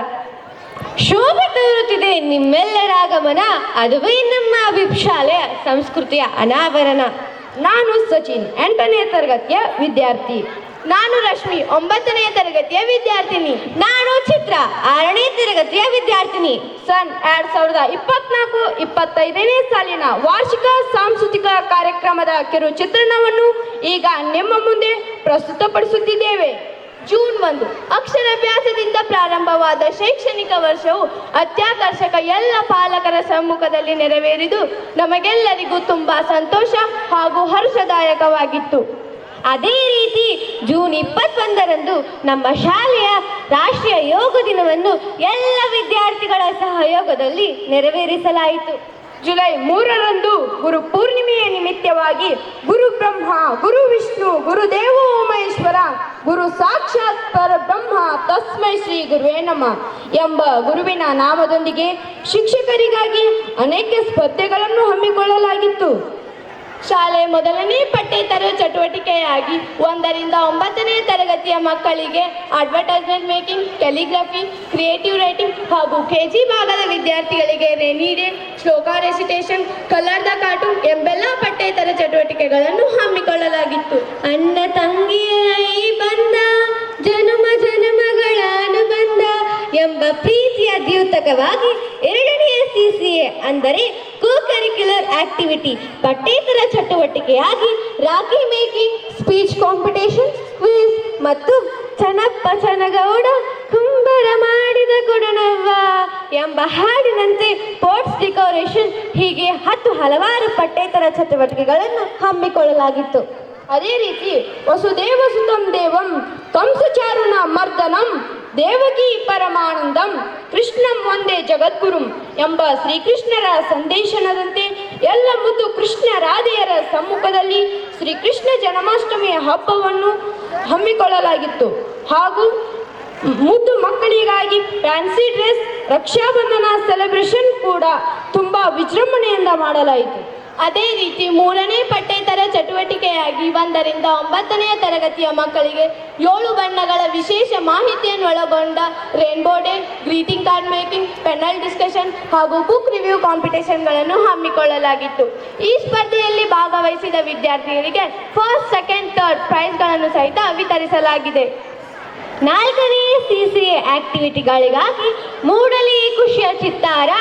ಶೋಭೆ ತೋರುತ್ತಿದೆ ನಿಮ್ಮೆಲ್ಲರ ಆಗಮನ, ಅದುವೇ ನಮ್ಮ ಅಭಿಪ್ರಾಲೆಯ ಸಂಸ್ಕೃತಿಯ ಅನಾವರಣ. ನಾನು ಸಚಿನ್ 8ನೇ ತರಗತಿಯ ವಿದ್ಯಾರ್ಥಿ. ನಾನು ರಶ್ಮಿ 9ನೇ ತರಗತಿಯ ವಿದ್ಯಾರ್ಥಿನಿ. ನಾನು ಚಿತ್ರ 6ನೇ ತರಗತಿಯ ವಿದ್ಯಾರ್ಥಿನಿ. ಸನ್ 2024-25ನೇ ಸಾಲಿನ ವಾರ್ಷಿಕ ಸಾಂಸ್ಕೃತಿಕ ಕಾರ್ಯಕ್ರಮದ ಕಿರು ಚಿತ್ರಣವನ್ನು ಈಗ ನಿಮ್ಮ ಮುಂದೆ ಪ್ರಸ್ತುತಪಡಿಸುತ್ತಿದ್ದೇವೆ. ಜೂನ್ 1 ಅಕ್ಷರಾಭ್ಯಾಸದಿಂದ ಪ್ರಾರಂಭವಾದ ಶೈಕ್ಷಣಿಕ ವರ್ಷವು ಅತ್ಯಾಕರ್ಷಕ ಎಲ್ಲ ಪಾಲಕರ ಸಮ್ಮುಖದಲ್ಲಿ ನೆರವೇರಿದು ನಮಗೆಲ್ಲರಿಗೂ ತುಂಬಾ ಸಂತೋಷ ಹಾಗೂ ಹರ್ಷದಾಯಕವಾಗಿತ್ತು. ಅದೇ ರೀತಿ ಜೂನ್ 21ರಂದು ನಮ್ಮ ಶಾಲೆಯ ರಾಷ್ಟ್ರೀಯ ಯೋಗ ದಿನವನ್ನು ಎಲ್ಲ ವಿದ್ಯಾರ್ಥಿಗಳ ಸಹಯೋಗದಲ್ಲಿ ನೆರವೇರಿಸಲಾಯಿತು. ಜುಲೈ 3ರಂದು ಗುರು ಪೂರ್ಣಿಮೆಯ ನಿಮಿತ್ತವಾಗಿ ಗುರು ಬ್ರಹ್ಮ, ಗುರು ವಿಷ್ಣು, ಗುರುದೇವೋ ಮಹೇಶ್ವರ, ಗುರು ಸಾಕ್ಷಾತ್ ಪರಬ್ರಹ್ಮ ತಸ್ಮೈ ಶ್ರೀ ಗುರುವೇ ನಮಃ ಎಂಬ ಗುರುವಿನ ನಾಮದೊಂದಿಗೆ ಶಿಕ್ಷಕರಿಗಾಗಿ ಅನೇಕ ಸ್ಪರ್ಧೆಗಳನ್ನು ಹಮ್ಮಿಕೊಳ್ಳಲಾಗಿತ್ತು. ಶಾಲೆ ಮೊದಲನೇ ಪಠ್ಯೇತರ ಚಟುವಟಿಕೆಯಾಗಿ 1ರಿಂದ 9ನೇ ತರಗತಿಯ ಮಕ್ಕಳಿಗೆ advertisement making, calligraphy, creative writing ಹಾಗೂ ಕೆಜಿ ಭಾಗದ ವಿದ್ಯಾರ್ಥಿಗಳಿಗೆ ರೇನಿ ಡೇ, ಶ್ಲೋಕ ರೆಸಿಟೇಷನ್, ಕಲರ್ ದ ಕಾರ್ಟೂನ್ ಎಂಬೆಲ್ಲ ಪಠ್ಯೇತರ ಚಟುವಟಿಕೆಗಳನ್ನು ಹಮ್ಮಿಕೊಳ್ಳಲಾಗಿತ್ತು. ಅಣ್ಣ ತಂಗಿಯ ಈ ಬಂಧ ಜನುಮ ಜನುಮಗಳ ಅನುಬಂಧ ಎಂಬ ಪ್ರೀತಿಯ ದ್ಯೋತಕವಾಗಿ 2ನೇ CCA ಅಂದರೆ ಕೋ ಕರಿಕ್ಯುಲರ್ ಆಕ್ಟಿವಿಟಿ ಪಠ್ಯೇತರ ಚಟುವಟಿಕೆಯಾಗಿ rakhi making, speech competition, quiz ಮತ್ತು ಚನಪ್ಪ ಚನಗೌಡ ಕುಂಬರ ಮಾಡಿದ ಕೊಡನವ್ವ ಎಂಬ ಹಾಡಿನಂತೆ ಸ್ಪೋರ್ಟ್ಸ್ ಡೆಕೋರೇಷನ್ ಹೀಗೆ ಹಲವಾರು ಪಠ್ಯೇತರ ಚಟುವಟಿಕೆಗಳನ್ನು ಹಮ್ಮಿಕೊಳ್ಳಲಾಗಿತ್ತು. ಅದೇ ರೀತಿ ವಸುದೇವ ಸುತಂ ದೇವಂ ಕಂಸಚಾರುಣ ಮರ್ದನಂ ದೇವಕಿ ಪರಮಾನಂದಂ ಕೃಷ್ಣಂ ಒಂದೇ ಜಗದ್ಗುರುಂ ಎಂಬ ಶ್ರೀಕೃಷ್ಣರ ಸಂದೇಶನದಂತೆ ಎಲ್ಲ ಮುದ್ದು ಕೃಷ್ಣ ರಾಧೆಯರ ಸಮ್ಮುಖದಲ್ಲಿ ಶ್ರೀಕೃಷ್ಣ ಜನ್ಮಾಷ್ಟಮಿಯ ಹಬ್ಬವನ್ನು ಹಮ್ಮಿಕೊಳ್ಳಲಾಗಿತ್ತು. ಹಾಗೂ ಮುದ್ದು ಮಕ್ಕಳಿಗಾಗಿ ಫ್ಯಾನ್ಸಿ ಡ್ರೆಸ್, ರಕ್ಷಾಬಂಧನ ಸೆಲೆಬ್ರೇಷನ್ ಕೂಡ ತುಂಬ ವಿಜೃಂಭಣೆಯಿಂದ ಮಾಡಲಾಯಿತು. ಅದೇ ರೀತಿ 3ನೇ ಪಠ್ಯೇತರ ಚಟುವಟಿಕೆಯಾಗಿ 1ರಿಂದ 9ನೇ ತರಗತಿಯ ಮಕ್ಕಳಿಗೆ 7 ಬಣ್ಣಗಳ ವಿಶೇಷ ಮಾಹಿತಿಯನ್ನು ಒಳಗೊಂಡ rainbow day, greeting card making, panel discussion ಹಾಗೂ ಬುಕ್ ರಿವ್ಯೂ ಕಾಂಪಿಟೇಷನ್ಗಳನ್ನು ಹಮ್ಮಿಕೊಳ್ಳಲಾಗಿತ್ತು. ಈ ಸ್ಪರ್ಧೆಯಲ್ಲಿ ಭಾಗವಹಿಸಿದ ವಿದ್ಯಾರ್ಥಿಗಳಿಗೆ ಫಸ್ಟ್, ಸೆಕೆಂಡ್, ಥರ್ಡ್ ಪ್ರೈಸ್ಗಳನ್ನು ಸಹಿತ ವಿತರಿಸಲಾಗಿದೆ. 4ನೇ CCA ಆಕ್ಟಿವಿಟಿಗಳಿಗಾಗಿ ಮೂಡಲಿ ಖುಷಿಯ ಚಿತ್ತಾರ,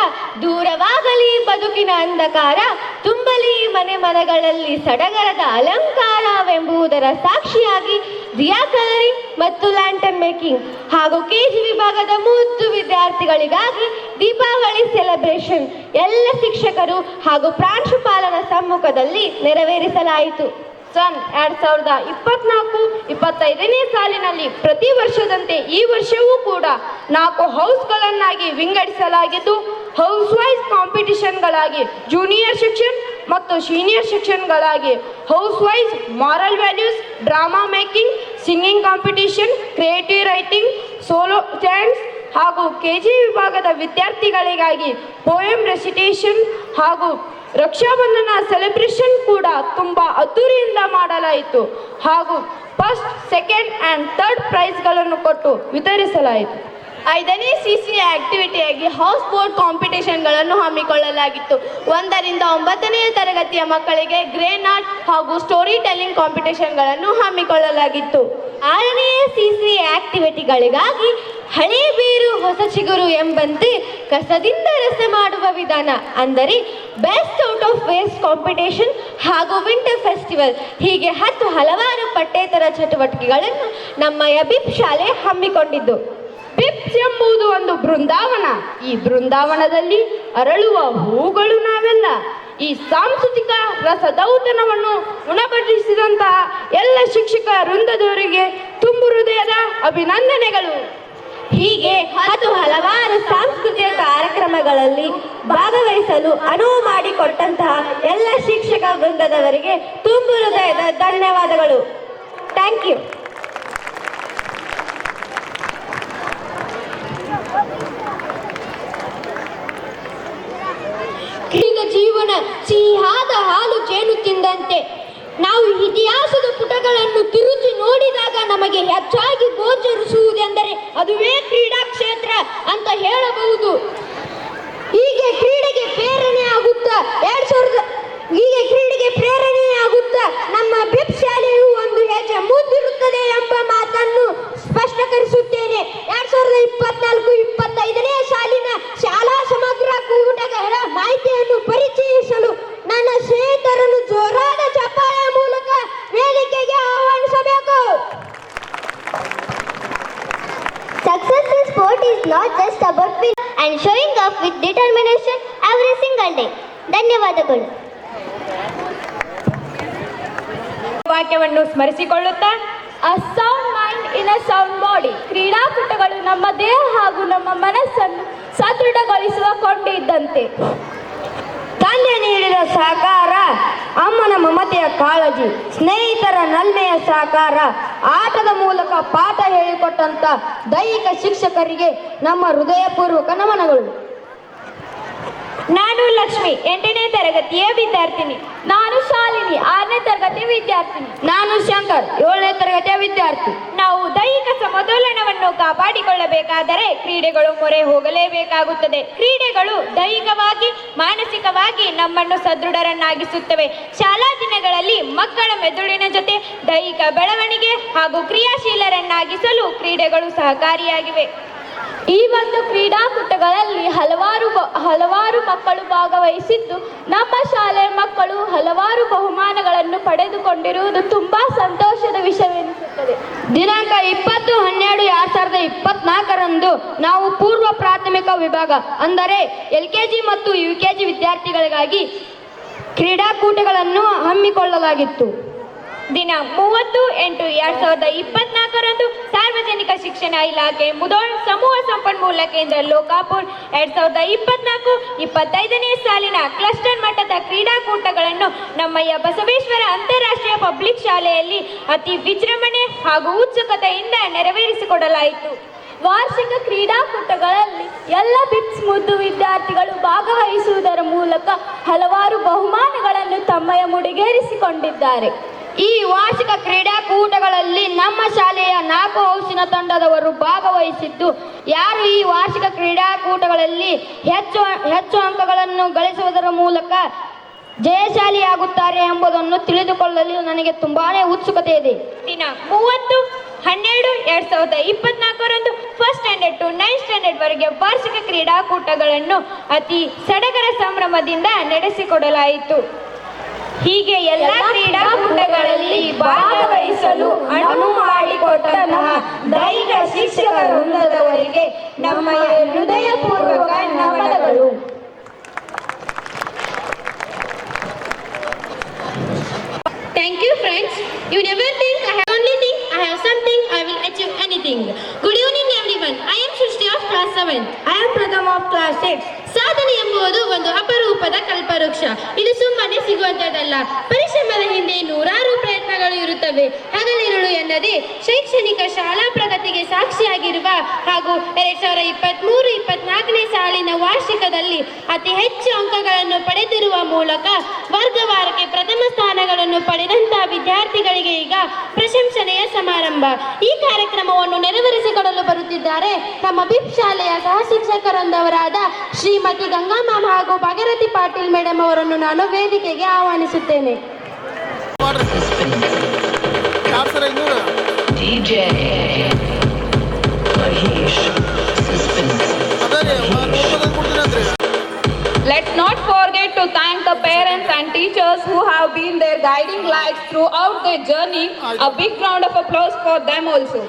ದೂರವಾಗಲಿ ಬದುಕಿನ ಅಂಧಕಾರ, ತುಂಬಲಿ ಮನೆ ಮನಗಳಲ್ಲಿ ಸಡಗರದ ಅಲಂಕಾರವೆಂಬುದರ ಸಾಕ್ಷಿಯಾಗಿ ದಿಯಾ ಕಲರಿಂಗ್ ಮತ್ತು ಲ್ಯಾಂಟರ್ನ್ ಮೇಕಿಂಗ್ ಹಾಗೂ KG ವಿಭಾಗದ ಮುದ್ದು ವಿದ್ಯಾರ್ಥಿಗಳಿಗಾಗಿ ದೀಪಾವಳಿ ಸೆಲೆಬ್ರೇಷನ್ ಎಲ್ಲ ಶಿಕ್ಷಕರು ಹಾಗೂ ಪ್ರಾಂಶುಪಾಲರ ಸಮ್ಮುಖದಲ್ಲಿ ನೆರವೇರಿಸಲಾಯಿತು. ಸನ್ 2024-25ನೇ ಸಾಲಿನಲ್ಲಿ ಪ್ರತಿ ವರ್ಷದಂತೆ ಈ ವರ್ಷವೂ ಕೂಡ 4 ಹೌಸ್ಗಳನ್ನಾಗಿ ವಿಂಗಡಿಸಲಾಗಿದ್ದು, ಹೌಸ್ ವೈಸ್ ಕಾಂಪಿಟಿಷನ್ಗಳಾಗಿ ಜೂನಿಯರ್ ಸೆಕ್ಷನ್ ಮತ್ತು ಸೀನಿಯರ್ ಸೆಕ್ಷನ್ಗಳಾಗಿ house wise moral values, drama making, singing competition, creative writing, solo dance ಹಾಗೂ KG ವಿಭಾಗದ ವಿದ್ಯಾರ್ಥಿಗಳಿಗಾಗಿ ಪೋಯಂ ರೆಸಿಟೇಷನ್ ಹಾಗೂ ರಕ್ಷಾಬಂಧನ ಸೆಲೆಬ್ರೇಷನ್ ಕೂಡ ತುಂಬ ಅದ್ದೂರಿಯಿಂದ ಮಾಡಲಾಯಿತು ಹಾಗೂ ಫಸ್ಟ್, ಸೆಕೆಂಡ್ ಆ್ಯಂಡ್ ಥರ್ಡ್ ಪ್ರೈಸ್ಗಳನ್ನು ಕೊಟ್ಟು ವಿತರಿಸಲಾಯಿತು. 5ನೇ CCA ಆಕ್ಟಿವಿಟಿಯಾಗಿ ಹೌಸ್ ಬೋಟ್ ಕಾಂಪಿಟೇಷನ್ಗಳನ್ನು ಹಮ್ಮಿಕೊಳ್ಳಲಾಗಿತ್ತು. 1ರಿಂದ 9ನೇ ತರಗತಿಯ ಮಕ್ಕಳಿಗೆ ಗ್ರೇನ್ ಆರ್ಟ್ ಹಾಗೂ ಸ್ಟೋರಿ ಟೆಲ್ಲಿಂಗ್ ಕಾಂಪಿಟೇಷನ್ಗಳನ್ನು ಹಮ್ಮಿಕೊಳ್ಳಲಾಗಿತ್ತು. 6ನೇ CCA ಆಕ್ಟಿವಿಟಿಗಳಿಗಾಗಿ ಹಳೆ ಬೇರು ಹೊಸ ಚಿಗುರು ಎಂಬಂತೆ ಕಸದಿಂದ ರಸ ಮಾಡುವ ವಿಧಾನ ಅಂದರೆ best out of waste competition ಹಾಗೂ ವಿಂಟರ್ ಫೆಸ್ಟಿವಲ್ ಹೀಗೆ ಹಲವಾರು ಪಠ್ಯೇತರ ಚಟುವಟಿಕೆಗಳನ್ನು ನಮ್ಮ ಬಿಪ್ ಶಾಲೆ ಹಮ್ಮಿಕೊಂಡಿದ್ದು. ಬಿಪ್ಸ್ ಎಂಬುದು ಒಂದು ಬೃಂದಾವನ. ಈ ಬೃಂದಾವನದಲ್ಲಿ ಅರಳುವ ಹೂಗಳು ನಾವೆಲ್ಲ. ಈ ಸಾಂಸ್ಕೃತಿಕ ರಸದೌತಣವನ್ನು ಉಣಬಡಿಸಿದಂತಹ ಎಲ್ಲ ಶಿಕ್ಷಕ ವೃಂದದವರಿಗೆ ತುಂಬು ಹೃದಯದ ಅಭಿನಂದನೆಗಳು. ಹೀಗೆ ಹಲವಾರು ಸಾಂಸ್ಕೃತಿಕ ಕಾರ್ಯಕ್ರಮಗಳಲ್ಲಿ ಭಾಗವಹಿಸಲು ಅನುವು ಮಾಡಿಕೊಟ್ಟಂತಹ ಎಲ್ಲ ಶಿಕ್ಷಕ ವೃಂದದವರಿಗೆ ತುಂಬು ಹೃದಯದ ಧನ್ಯವಾದಗಳು. Thank you. ಈಗ ಜೀವನ ಸಿಹಿಯಾದ ಹಾಲು ಜೇನು ತಿಂದಂತೆ. ನಾವು ಇತಿಹಾಸದ ಪುಟಗಳನ್ನು ತಿರುಚಿ ನೋಡಿದಾಗ ನಮಗೆ ಹೆಚ್ಚಾಗಿ ಗೋಚರಿಸುವುದೆಂದರೆ ಅದುವೇ ಕ್ರೀಡಾ ಕ್ಷೇತ್ರ ಅಂತ ಹೇಳಬಹುದು. ಹೀಗೆ ಕ್ರೀಡೆಗೆ ಪ್ರೇರಣೆ ಆಗುತ್ತಾ ನಮ್ಮ ಬಿಪ್ ಶಾಲೆಯು ಒಂದು ಹೆಜ್ಜೆ ಮುಂದಿರುತ್ತದೆ ಎಂಬ ಮಾತನ್ನು ಸ್ಪಷ್ಟೀಕರಿಸುತ್ತೇನೆ. 2024-25ನೇ ಸಾಲಿನ ಶಾಲಾ ಸಮಗ್ರ ಕೂಟಗಳ ಮಾಹಿತಿಯನ್ನು ಪರಿಚಯಿಸಲು ನನ್ನ ಸ್ನೇಹಿತರನ್ನು ಜೋರಾದ ಚಪ್ಪಾಳೆ ಮೂಲಕ ವೇದಿಕೆಗೆ ಆಹ್ವಾನಿಸಬೇಕು. Success in sport is not just about winning and showing off with determination every single day. ಧನ್ಯವಾದಗಳು. ವಾಕ್ಯವನ್ನು ಸ್ಮರಿಸಿಕೊಳ್ಳುತ್ತಾ A sound mind in a sound body. ಕ್ರೀಡಾಕೂಟಗಳು ನಮ್ಮ ದೇಹ ಹಾಗೂ ನಮ್ಮ ಮನಸ್ಸನ್ನು ಸದೃಢಗೊಳಿಸುವ ಕೊಂಡಿ ಇದ್ದಂತೆ. ತಂದೆ ನೀಡಿದ ಸಹಕಾರ, ಅಮ್ಮನ ಮಮತೆಯ ಕಾಳಜಿ, ಸ್ನೇಹಿತರ ನಲ್ಮೆಯ ಸಹಕಾರ, ಆಟದ ಮೂಲಕ ಪಾಠ ಹೇಳಿಕೊಟ್ಟಂತ ದೈಹಿಕ ಶಿಕ್ಷಕರಿಗೆ ನಮ್ಮ ಹೃದಯಪೂರ್ವಕ ನಮನಗಳು. ನಾನು ಲಕ್ಷ್ಮಿ 8ನೇ ತರಗತಿಯ ವಿದ್ಯಾರ್ಥಿನಿ. ನಾನು ಶಾಲಿನಿ 6ನೇ ತರಗತಿಯ ವಿದ್ಯಾರ್ಥಿನಿ. ನಾನು ಶಂಕರ್ 7ನೇ ತರಗತಿಯ ವಿದ್ಯಾರ್ಥಿ. ನಾವು ದೈಹಿಕ ಸಮತೋಲನವನ್ನು ಕಾಪಾಡಿಕೊಳ್ಳಬೇಕಾದರೆ ಕ್ರೀಡೆಗಳು ಮೊರೆ ಹೋಗಲೇಬೇಕಾಗುತ್ತದೆ. ಕ್ರೀಡೆಗಳು ದೈಹಿಕವಾಗಿ ಮಾನಸಿಕವಾಗಿ ನಮ್ಮನ್ನು ಸದೃಢರನ್ನಾಗಿಸುತ್ತವೆ. ಶಾಲಾ ದಿನಗಳಲ್ಲಿ ಮಕ್ಕಳ ಮೆದುಳಿನ ಜೊತೆ ದೈಹಿಕ ಬೆಳವಣಿಗೆ ಹಾಗೂ ಕ್ರಿಯಾಶೀಲರನ್ನಾಗಿಸಲು ಕ್ರೀಡೆಗಳು ಸಹಕಾರಿಯಾಗಿವೆ. ಈ ಒಂದು ಕ್ರೀಡಾಕೂಟಗಳಲ್ಲಿ ಹಲವಾರು ಮಕ್ಕಳು ಭಾಗವಹಿಸಿದ್ದು ನಮ್ಮ ಶಾಲೆಯ ಮಕ್ಕಳು ಹಲವಾರು ಬಹುಮಾನಗಳನ್ನು ಪಡೆದುಕೊಂಡಿರುವುದು ತುಂಬಾ ಸಂತೋಷದ ವಿಷಯವೆನಿಸುತ್ತದೆ. ದಿನಾಂಕ 20/12/2024ರಂದು ನಾವು ಪೂರ್ವ ಪ್ರಾಥಮಿಕ ವಿಭಾಗ ಅಂದರೆ LKG ಮತ್ತು UKG ವಿದ್ಯಾರ್ಥಿಗಳಿಗಾಗಿ ಕ್ರೀಡಾಕೂಟಗಳನ್ನು ಹಮ್ಮಿಕೊಳ್ಳಲಾಗಿತ್ತು. ದಿನ 30/8/2024ರಂದು ಸಾರ್ವಜನಿಕ ಶಿಕ್ಷಣ ಇಲಾಖೆ ಮುಧೋಳ್ ಸಮೂಹ ಸಂಪನ್ಮೂಲ ಕೇಂದ್ರ ಲೋಕಾಪುರ್ 2024-25ನೇ ಸಾಲಿನ ಕ್ಲಸ್ಟರ್ ಮಟ್ಟದ ಕ್ರೀಡಾಕೂಟಗಳನ್ನು ನಮ್ಮಯ್ಯ ಬಸವೇಶ್ವರ ಅಂತಾರಾಷ್ಟ್ರೀಯ ಪಬ್ಲಿಕ್ ಶಾಲೆಯಲ್ಲಿ ಅತಿ ವಿಜೃಂಭಣೆ ಹಾಗೂ ಉತ್ಸುಕತೆಯಿಂದ ನೆರವೇರಿಸಿಕೊಡಲಾಯಿತು. ವಾರ್ಷಿಕ ಕ್ರೀಡಾಕೂಟಗಳಲ್ಲಿ ಎಲ್ಲ ಬಿಪ್ಸ್ ಮುದ್ದು ವಿದ್ಯಾರ್ಥಿಗಳು ಭಾಗವಹಿಸುವುದರ ಮೂಲಕ ಹಲವಾರು ಬಹುಮಾನಗಳನ್ನು ತಮ್ಮಯ ಮುಡಿಗೇರಿಸಿಕೊಂಡಿದ್ದಾರೆ. ಈ ವಾರ್ಷಿಕ ಕ್ರೀಡಾಕೂಟಗಳಲ್ಲಿ ನಮ್ಮ ಶಾಲೆಯ 4 ಹೌಸಿನ ತಂಡದವರು ಭಾಗವಹಿಸಿದ್ದು, ಯಾರು ಈ ವಾರ್ಷಿಕ ಕ್ರೀಡಾಕೂಟಗಳಲ್ಲಿ ಹೆಚ್ಚು ಅಂಕಗಳನ್ನು ಗಳಿಸುವುದರ ಮೂಲಕ ಜಯಶಾಲಿಯಾಗುತ್ತಾರೆ ಎಂಬುದನ್ನು ತಿಳಿದುಕೊಳ್ಳಲು ನನಗೆ ತುಂಬಾನೇ ಉತ್ಸುಕತೆ ಇದೆ. ದಿನ 30/12/2024ರಂದು first standard to 9th standard ವರೆಗೆ ವಾರ್ಷಿಕ ಕ್ರೀಡಾಕೂಟಗಳನ್ನು ಅತಿ ಸಡಗರ ಸಂಭ್ರಮದಿಂದ ನಡೆಸಿಕೊಡಲಾಯಿತು. ಹೀಗೆ ಎಲ್ಲ ಕ್ರೀಡಾಕೂಟಗಳಲ್ಲಿ ಭಾಗವಹಿಸಲು ಅನುವು ಮಾಡಿಕೊಟ್ಟಂತಹ ದೈಹಿಕ ಶಿಕ್ಷಕ ವೃಂದದವರಿಗೆ ನಮ್ಮ ಹೃದಯಪೂರ್ವಕ ನಮನಗಳು. Thank you, friends. You never think I have only think I have something I will achieve anything. Good evening, everyone. I am Shrishti of class 7. I am Pratham of class 6. ಸಾಧನೆ ಎಂಬುದು ಒಂದು ಅಪರೂಪದ ಕಲ್ಪವೃಕ್ಷ. ಇದು ಸುಮ್ಮನೆ ಸಿಗುವಂತದ್ದಲ್ಲ. ಪರಿಶ್ರಮದ ಹಿಂದೆ ನೂರಾರು ಪ್ರಯತ್ನ ಸ್ಥಾನಗಳು ಇರುತ್ತವೆ. ಹಗಲಿರುಳು ಎನ್ನದೆ ಶೈಕ್ಷಣಿಕ ಶಾಲಾ ಪ್ರಗತಿಗೆ ಸಾಕ್ಷಿಯಾಗಿರುವ ಹಾಗೂ 2023-24ನೇ ಸಾಲಿನ ವಾರ್ಷಿಕದಲ್ಲಿ ಅತಿ ಹೆಚ್ಚು ಅಂಕಗಳನ್ನು ಪಡೆದಿರುವ ಮೂಲಕ ವರ್ಗವಾರಕ್ಕೆ ಪ್ರಥಮ ಸ್ಥಾನಗಳನ್ನು ಪಡೆದಂತಹ ವಿದ್ಯಾರ್ಥಿಗಳಿಗೆ ಈಗ ಪ್ರಶಂಸನೆಯ ಸಮಾರಂಭ. ಈ ಕಾರ್ಯಕ್ರಮವನ್ನು ನೆರವೇರಿಸಿಕೊಡಲು ಬರುತ್ತಿದ್ದಾರೆ ನಮ್ಮ ಬಿಪ್ ಶಾಲೆಯ ಸಹ ಶಿಕ್ಷಕರೊಂದವರಾದ ಶ್ರೀಮತಿ ಗಂಗಾ ಮ್ಯಾಮ್ ಹಾಗೂ ಭಾಗೀರಥಿ ಪಾಟೀಲ್ ಮೇಡಮ್ ಅವರನ್ನು ನಾನು ವೇದಿಕೆಗೆ ಆಹ್ವಾನಿಸುತ್ತೇನೆ. DJ Mahesh Suspense. Let's not forget to thank the parents and teachers who have been their guiding lights throughout their journey. A big round of applause for them also.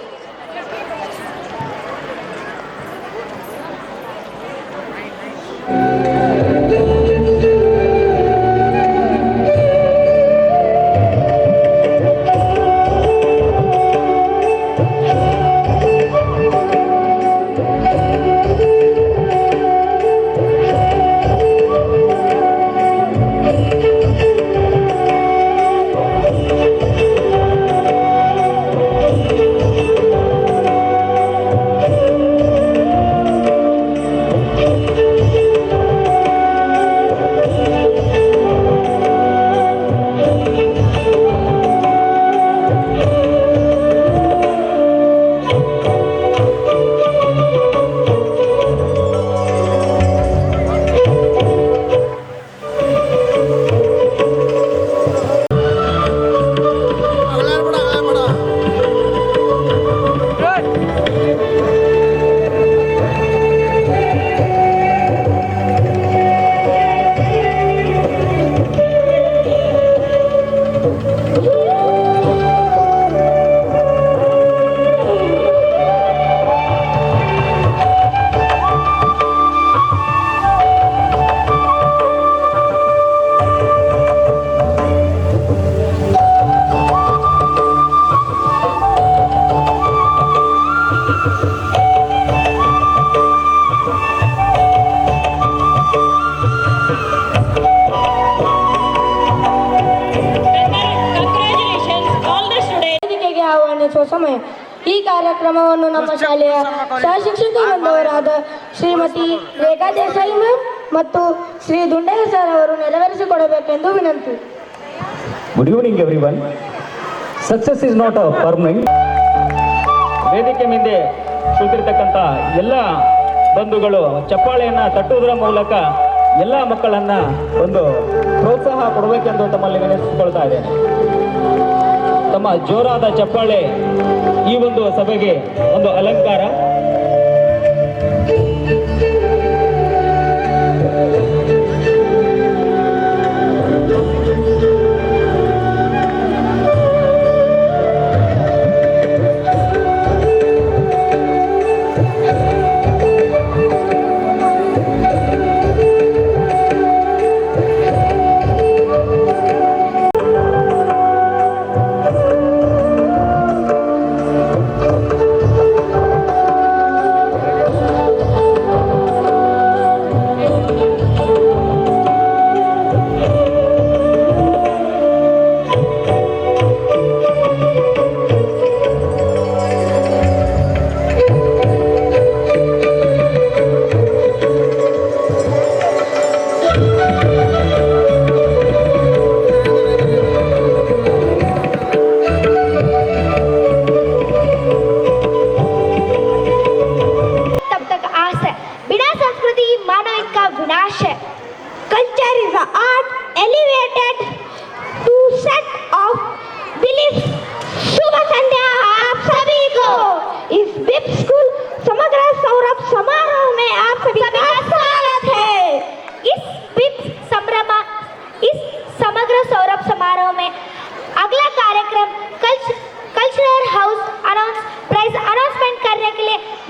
ಸಮಯ. ಈ ಕಾರ್ಯಕ್ರಮವನ್ನು ನಮ್ಮ ಶಾಲೆಯ ಸಹಶಿಕ್ಷಕರಾದ ಶ್ರೀಮತಿ ರೇಖಾ Desai ma'am ಮತ್ತು Shri Dundayya sir ಅವರು ನೆರವೇರಿಸಿಕೊಡಬೇಕೆಂದು ವಿನಂತಿ. Good evening everyone. Success is not a permanent. ವೇದಿಕೆ ಮುಂದೆ ಕುಳಿತಿರ್ತಕ್ಕಂಥ ಎಲ್ಲ ಬಂಧುಗಳು ಚಪ್ಪಾಳೆಯನ್ನು ತಟ್ಟುವುದರ ಮೂಲಕ ಎಲ್ಲ ಮಕ್ಕಳನ್ನು ಒಂದು ಪ್ರೋತ್ಸಾಹ ಕೊಡಬೇಕೆಂದು ತಮ್ಮಲ್ಲಿ ವಿನಂತಿಸಿಕೊಳ್ತಾ ಇದ್ದೇನೆ. ತಮ್ಮ ಜೋರಾದ ಚಪ್ಪಾಳೆ ಈ ಒಂದು ಸಭೆಗೆ ಒಂದು ಅಲಂಕಾರ.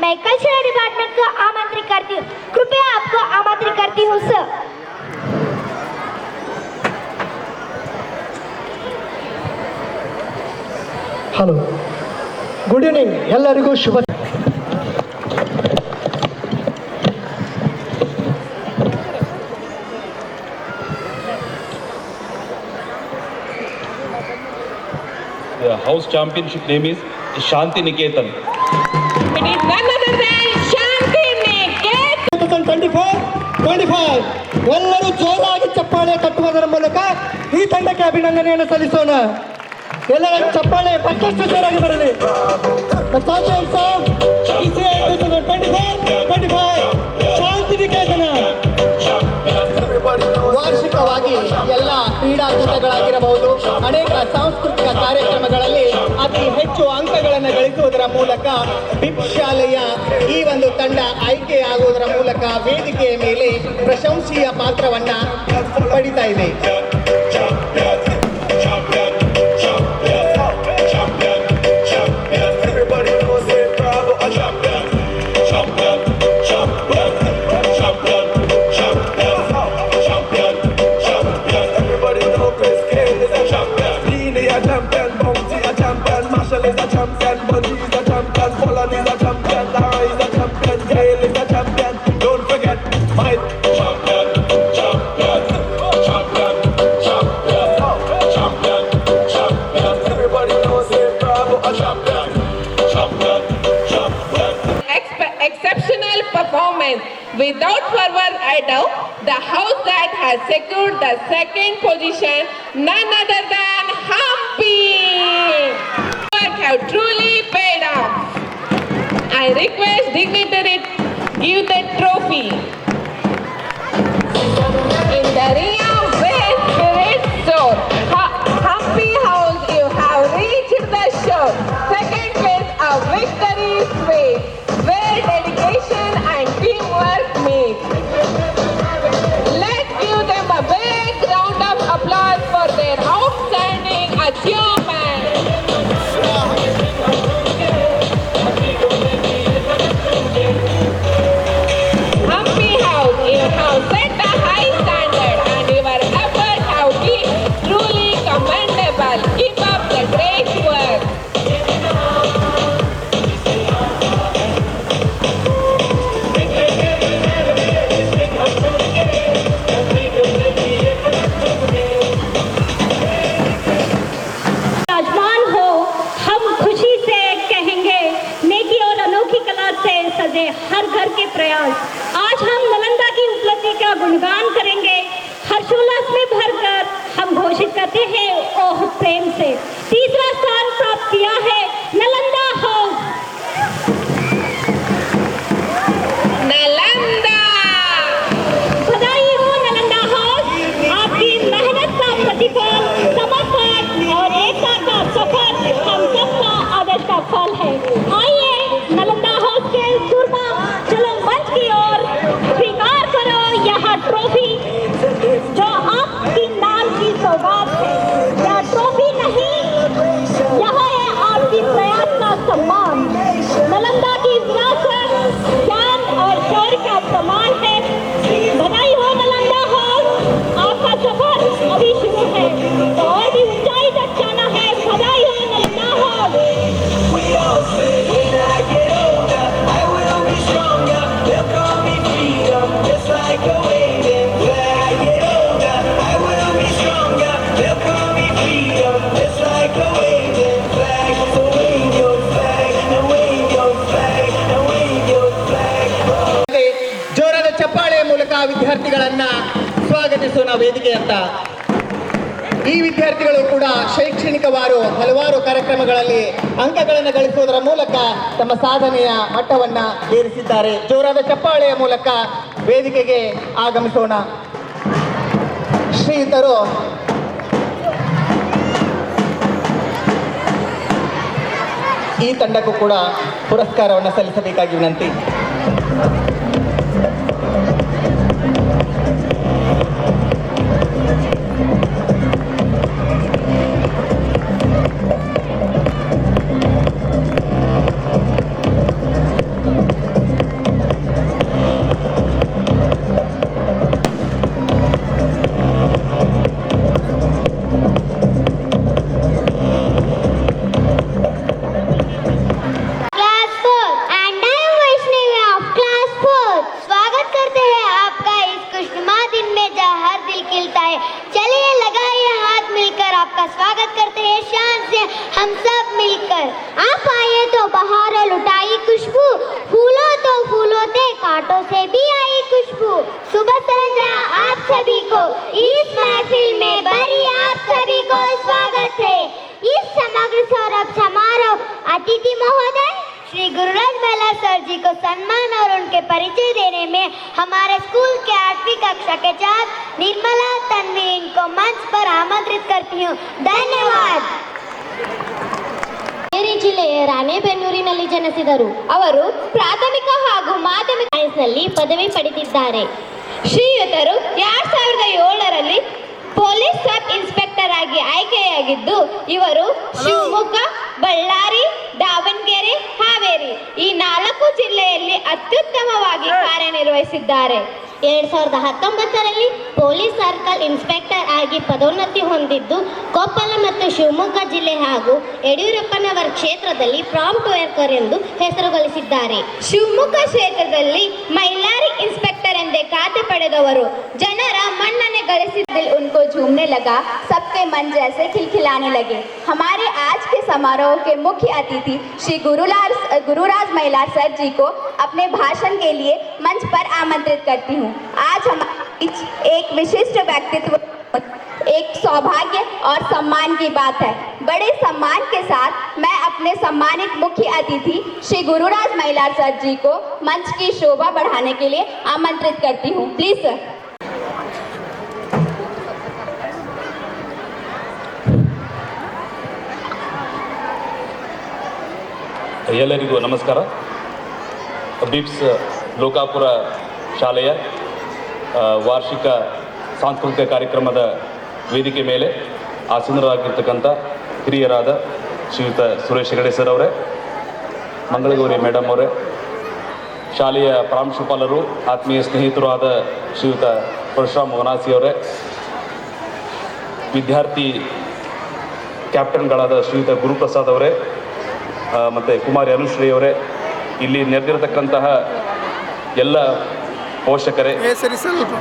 मैं कल्चरल डिपार्टमेंट को आमंत्रित करती हूँ, कृपया आपको आमंत्रित करती हूँ सर। ಹಲೋ, ಗುಡ್ ಈವ್ನಿಂಗ್, ಎಲ್ಲರಿಗೂ ಶುಭ. The house championship name is Shanti Niketan. It is none other than Shanti Niketan. 2024-25 ಎಲ್ಲರೂ ಜೋರಾಗಿ ಚಪ್ಪಾಳೆ ತಟ್ಟುವುದರ ಮೂಲಕ ಈ ತಂಡಕ್ಕೆ ಅಭಿನಂದನೆಯನ್ನು ಸಲ್ಲಿಸೋಣ. ಎಲ್ಲರ ಚಪ್ಪಾಳೆ ಮತ್ತಷ್ಟು ಜೋರಾಗಿ ಬರಲಿ. The champions of ECA 2024-25 ಶಾಂತಿ ನಿಕೇತನ. ವಾರ್ಷಿಕವಾಗಿ ಎಲ್ಲ ಕ್ರೀಡಾಕೂಟಗಳಾಗಿರಬಹುದು, ಅನೇಕ ಸಾಂಸ್ಕೃತಿಕ ಕಾರ್ಯಕ್ರಮಗಳಲ್ಲಿ ಅತಿ ಹೆಚ್ಚು ಅಂಕಗಳನ್ನು ಗಳಿಸುವುದರ ಮೂಲಕ ಬಿಪ್ ಶಾಲೆಯ ಈ ಒಂದು ತಂಡ ಆಯ್ಕೆಯಾಗುವುದರ ಮೂಲಕ ವೇದಿಕೆಯ ಮೇಲೆ ಪ್ರಶಂಸನೀಯ ಪಾತ್ರವನ್ನ ಪಡಿತಾ ಇದೆ. Exceptional performance. Without further ado, the house that has secured the second position, none other than Hampi, have truly paid off. I request dignitary give the trophy. In the area of West Spirit Store, Hampi House, you have reached the shore. Second place, a victory sweet, where dedication and teamwork meet. Let's give them a big round of applause for their outstanding achievement. Hampi House, you have set a high standard and your efforts have been truly commendable. Keep up the great work. मेजबान हो, हम खुशी से कहेंगे नेकी और अनोखी कला से सजे हर घर के प्रयास। आज हम नालंदा की उपलब्धि का गुणगान करेंगे। हर्षोल्लास में भरकर हम घोषित करते हैं ओह प्रेम से। तीसरा स्थान प्राप्त किया है नालंदा हाउस। Nalanda! बधाई हो नालंदा हाउस, आपकी मेहनत का प्रतिफल, समर्पण और एकता का सफर हम सबका आदर्श का फल है। आइए नालंदा हाउस के सुरमा चलो मंच की ओर, स्वीकार करो यह ट्रॉफी जो आपकी नाम की सौगात है। यह ट्रॉफी नहीं, यह है आपकी प्रयास का सम्मान। नालंदा की विरासत ज्ञान और शौर्य का प्रमाण है। बधाई हो नालंदा हाउस, आपका सफर अभी शुरू है तो और भी ऊंचाई तक जाना है। बधाई हो नालंदा हाउस। ಜೋರಾದ ಚಪ್ಪಾಳೆಯ ಮೂಲಕ ವಿದ್ಯಾರ್ಥಿಗಳನ್ನ ಸ್ವಾಗತಿಸೋಣ ವೇದಿಕೆಯತ್ತ. ಈ ವಿದ್ಯಾರ್ಥಿಗಳು ಕೂಡ ಶೈಕ್ಷಣಿಕವಾರು ಹಲವಾರು ಕಾರ್ಯಕ್ರಮಗಳಲ್ಲಿ ಅಂಕಗಳನ್ನು ಗಳಿಸುವುದರ ಮೂಲಕ ತಮ್ಮ ಸಾಧನೆಯ ಮಟ್ಟವನ್ನ ಏರಿಸಿದ್ದಾರೆ. ಜೋರಾದ ಚಪ್ಪಾಳೆಯ ಮೂಲಕ ವೇದಿಕೆಗೆ ಆಗಮಿಸೋಣ. ಶ್ರೀಯುತರು ಈ ತಂಡಕ್ಕೂ ಕೂಡ ಪುರಸ್ಕಾರವನ್ನು ಸಲ್ಲಿಸಬೇಕಾಗಿ ವಿನಂತಿ. Class 4 and I am Vaishnavi of Class 4. स्वागत हम सब मिलकर। आप आए तो बहारों लुटाई खुशबू, फूलों तो फूलों थे, कांटों से भी आई खुशबू। सुबह संध्या आप सभी को इस महफिल में भरी आप सभी को स्वागत है। इस समग्र सौरभ समारोह अतिथि महोदय श्री गुरुराज महिलार सर जी को सम्मान और उनके परिचय देने में हमारे स्कूल के 8वीं कक्षा के छात्र निर्मला तन्वी इनको मंच पर आमंत्रित करती हूँ। धन्यवाद। ಹಾವೇರಿ ಜಿಲ್ಲೆಯ ರಾಣೆಬೆನ್ನೂರಿನಲ್ಲಿ ಜನಿಸಿದರು. ಅವರು ಪ್ರಾಥಮಿಕ ಹಾಗೂ ಮಾಧ್ಯಮಿಕ ಸೈನ್ಸ್ನಲ್ಲಿ ಪದವಿ ಪಡೆದಿದ್ದಾರೆ. ಶ್ರೀಯುತರು 2007ರಲ್ಲಿ ಪೊಲೀಸ್ ಸಬ್ ಇನ್ಸ್ಪೆಕ್ಟರ್ ಆಗಿ ಆಯ್ಕೆಯಾಗಿದ್ದು, ಇವರು ಶಿವಮೊಗ್ಗ, ಬಳ್ಳಾರಿ, ದಾವಣಗೆರೆ, ಹಾವೇರಿ ಈ 4 ಜಿಲ್ಲೆಯಲ್ಲಿ ಅತ್ಯುತ್ತಮವಾಗಿ ಕಾರ್ಯನಿರ್ವಹಿಸಿದ್ದಾರೆ. 2019ರಲ್ಲಿ ಪೊಲೀಸ್ ಸರ್ಕಲ್ ಇನ್ಸ್ಪೆಕ್ಟರ್ ಆಗಿ ಪದೋನ್ನತಿ ಹೊಂದಿದ್ದು, ಕೊಪ್ಪಳ ಮತ್ತು ಶಿವಮೊಗ್ಗ ಜಿಲ್ಲೆ ಹಾಗೂ ಯಡಿಯೂರಪ್ಪನವರ ಕ್ಷೇತ್ರದಲ್ಲಿ ಪ್ರಾಂಪ್ಟ್ ವರ್ಕರ್ ಎಂದು ಹೆಸರು ಗಳಿಸಿದ್ದಾರೆ. ಶಿವಮೊಗ್ಗ ಕ್ಷೇತ್ರದಲ್ಲಿ ಮೈಲಾರಿ ಇನ್ಸ್ಪೆಕ್ಟರ್ ಎಂದೇ ಖಾತೆ ಪಡೆದವರು. ಜನರ ಮನ್ನಣೆ ಗಳಿಸಿದ दिल उनको झूमने लगा, सबके मन जैसे खिलखिलाने लगे। हमारे आज के समारोह के मुख्य अतिथि श्री गुरुराज महिलार सर जी को अपने भाषण के लिए मंच पर आमंत्रित करती हूँ। आज हमारे बीच एक विशिष्ट व्यक्तित्व, एक सौभाग्य और सम्मान की बात है। बड़े सम्मान के साथ मैं अपने सम्मानित मुख्य अतिथि श्री गुरुराज महिलार सर जी को मंच की शोभा बढ़ाने के लिए आमंत्रित करती हूँ। Please sir. ಎಲ್ಲರಿಗೂ ನಮಸ್ಕಾರ. ಬಿಬ್ಸ್ ಲೋಕಾಪುರ ಶಾಲೆಯ ವಾರ್ಷಿಕ ಸಾಂಸ್ಕೃತಿಕ ಕಾರ್ಯಕ್ರಮದ ವೇದಿಕೆ ಮೇಲೆ ಆಸೀನರಾಗಿರ್ತಕ್ಕಂಥ ಹಿರಿಯರಾದ ಶ್ರೀಯುತ ಸುರೇಶ್ ಹೆಗಡೆ ಸರ್ ಅವರೇ, ಮಂಗಳಗೌರಿ ಮೇಡಮ್ ಅವರೇ, ಶಾಲೆಯ ಪ್ರಾಂಶುಪಾಲರು, ಆತ್ಮೀಯ ಸ್ನೇಹಿತರು ಆದ ಶ್ರೀಯುತ ಪರಶುರಾಮ್ ವನಾಸಿ ಅವರೇ, ವಿದ್ಯಾರ್ಥಿ ಕ್ಯಾಪ್ಟನ್ಗಳಾದ ಶ್ರೀಯುತ ಗುರುಪ್ರಸಾದ್ ಅವರೇ ಮತ್ತು ಕುಮಾರಿ ಅನುಶ್ರೀ ಅವರೇ, ಇಲ್ಲಿ ನೆರೆದಿರತಕ್ಕಂತಹ ಎಲ್ಲ ಪೋಷಕರೇ,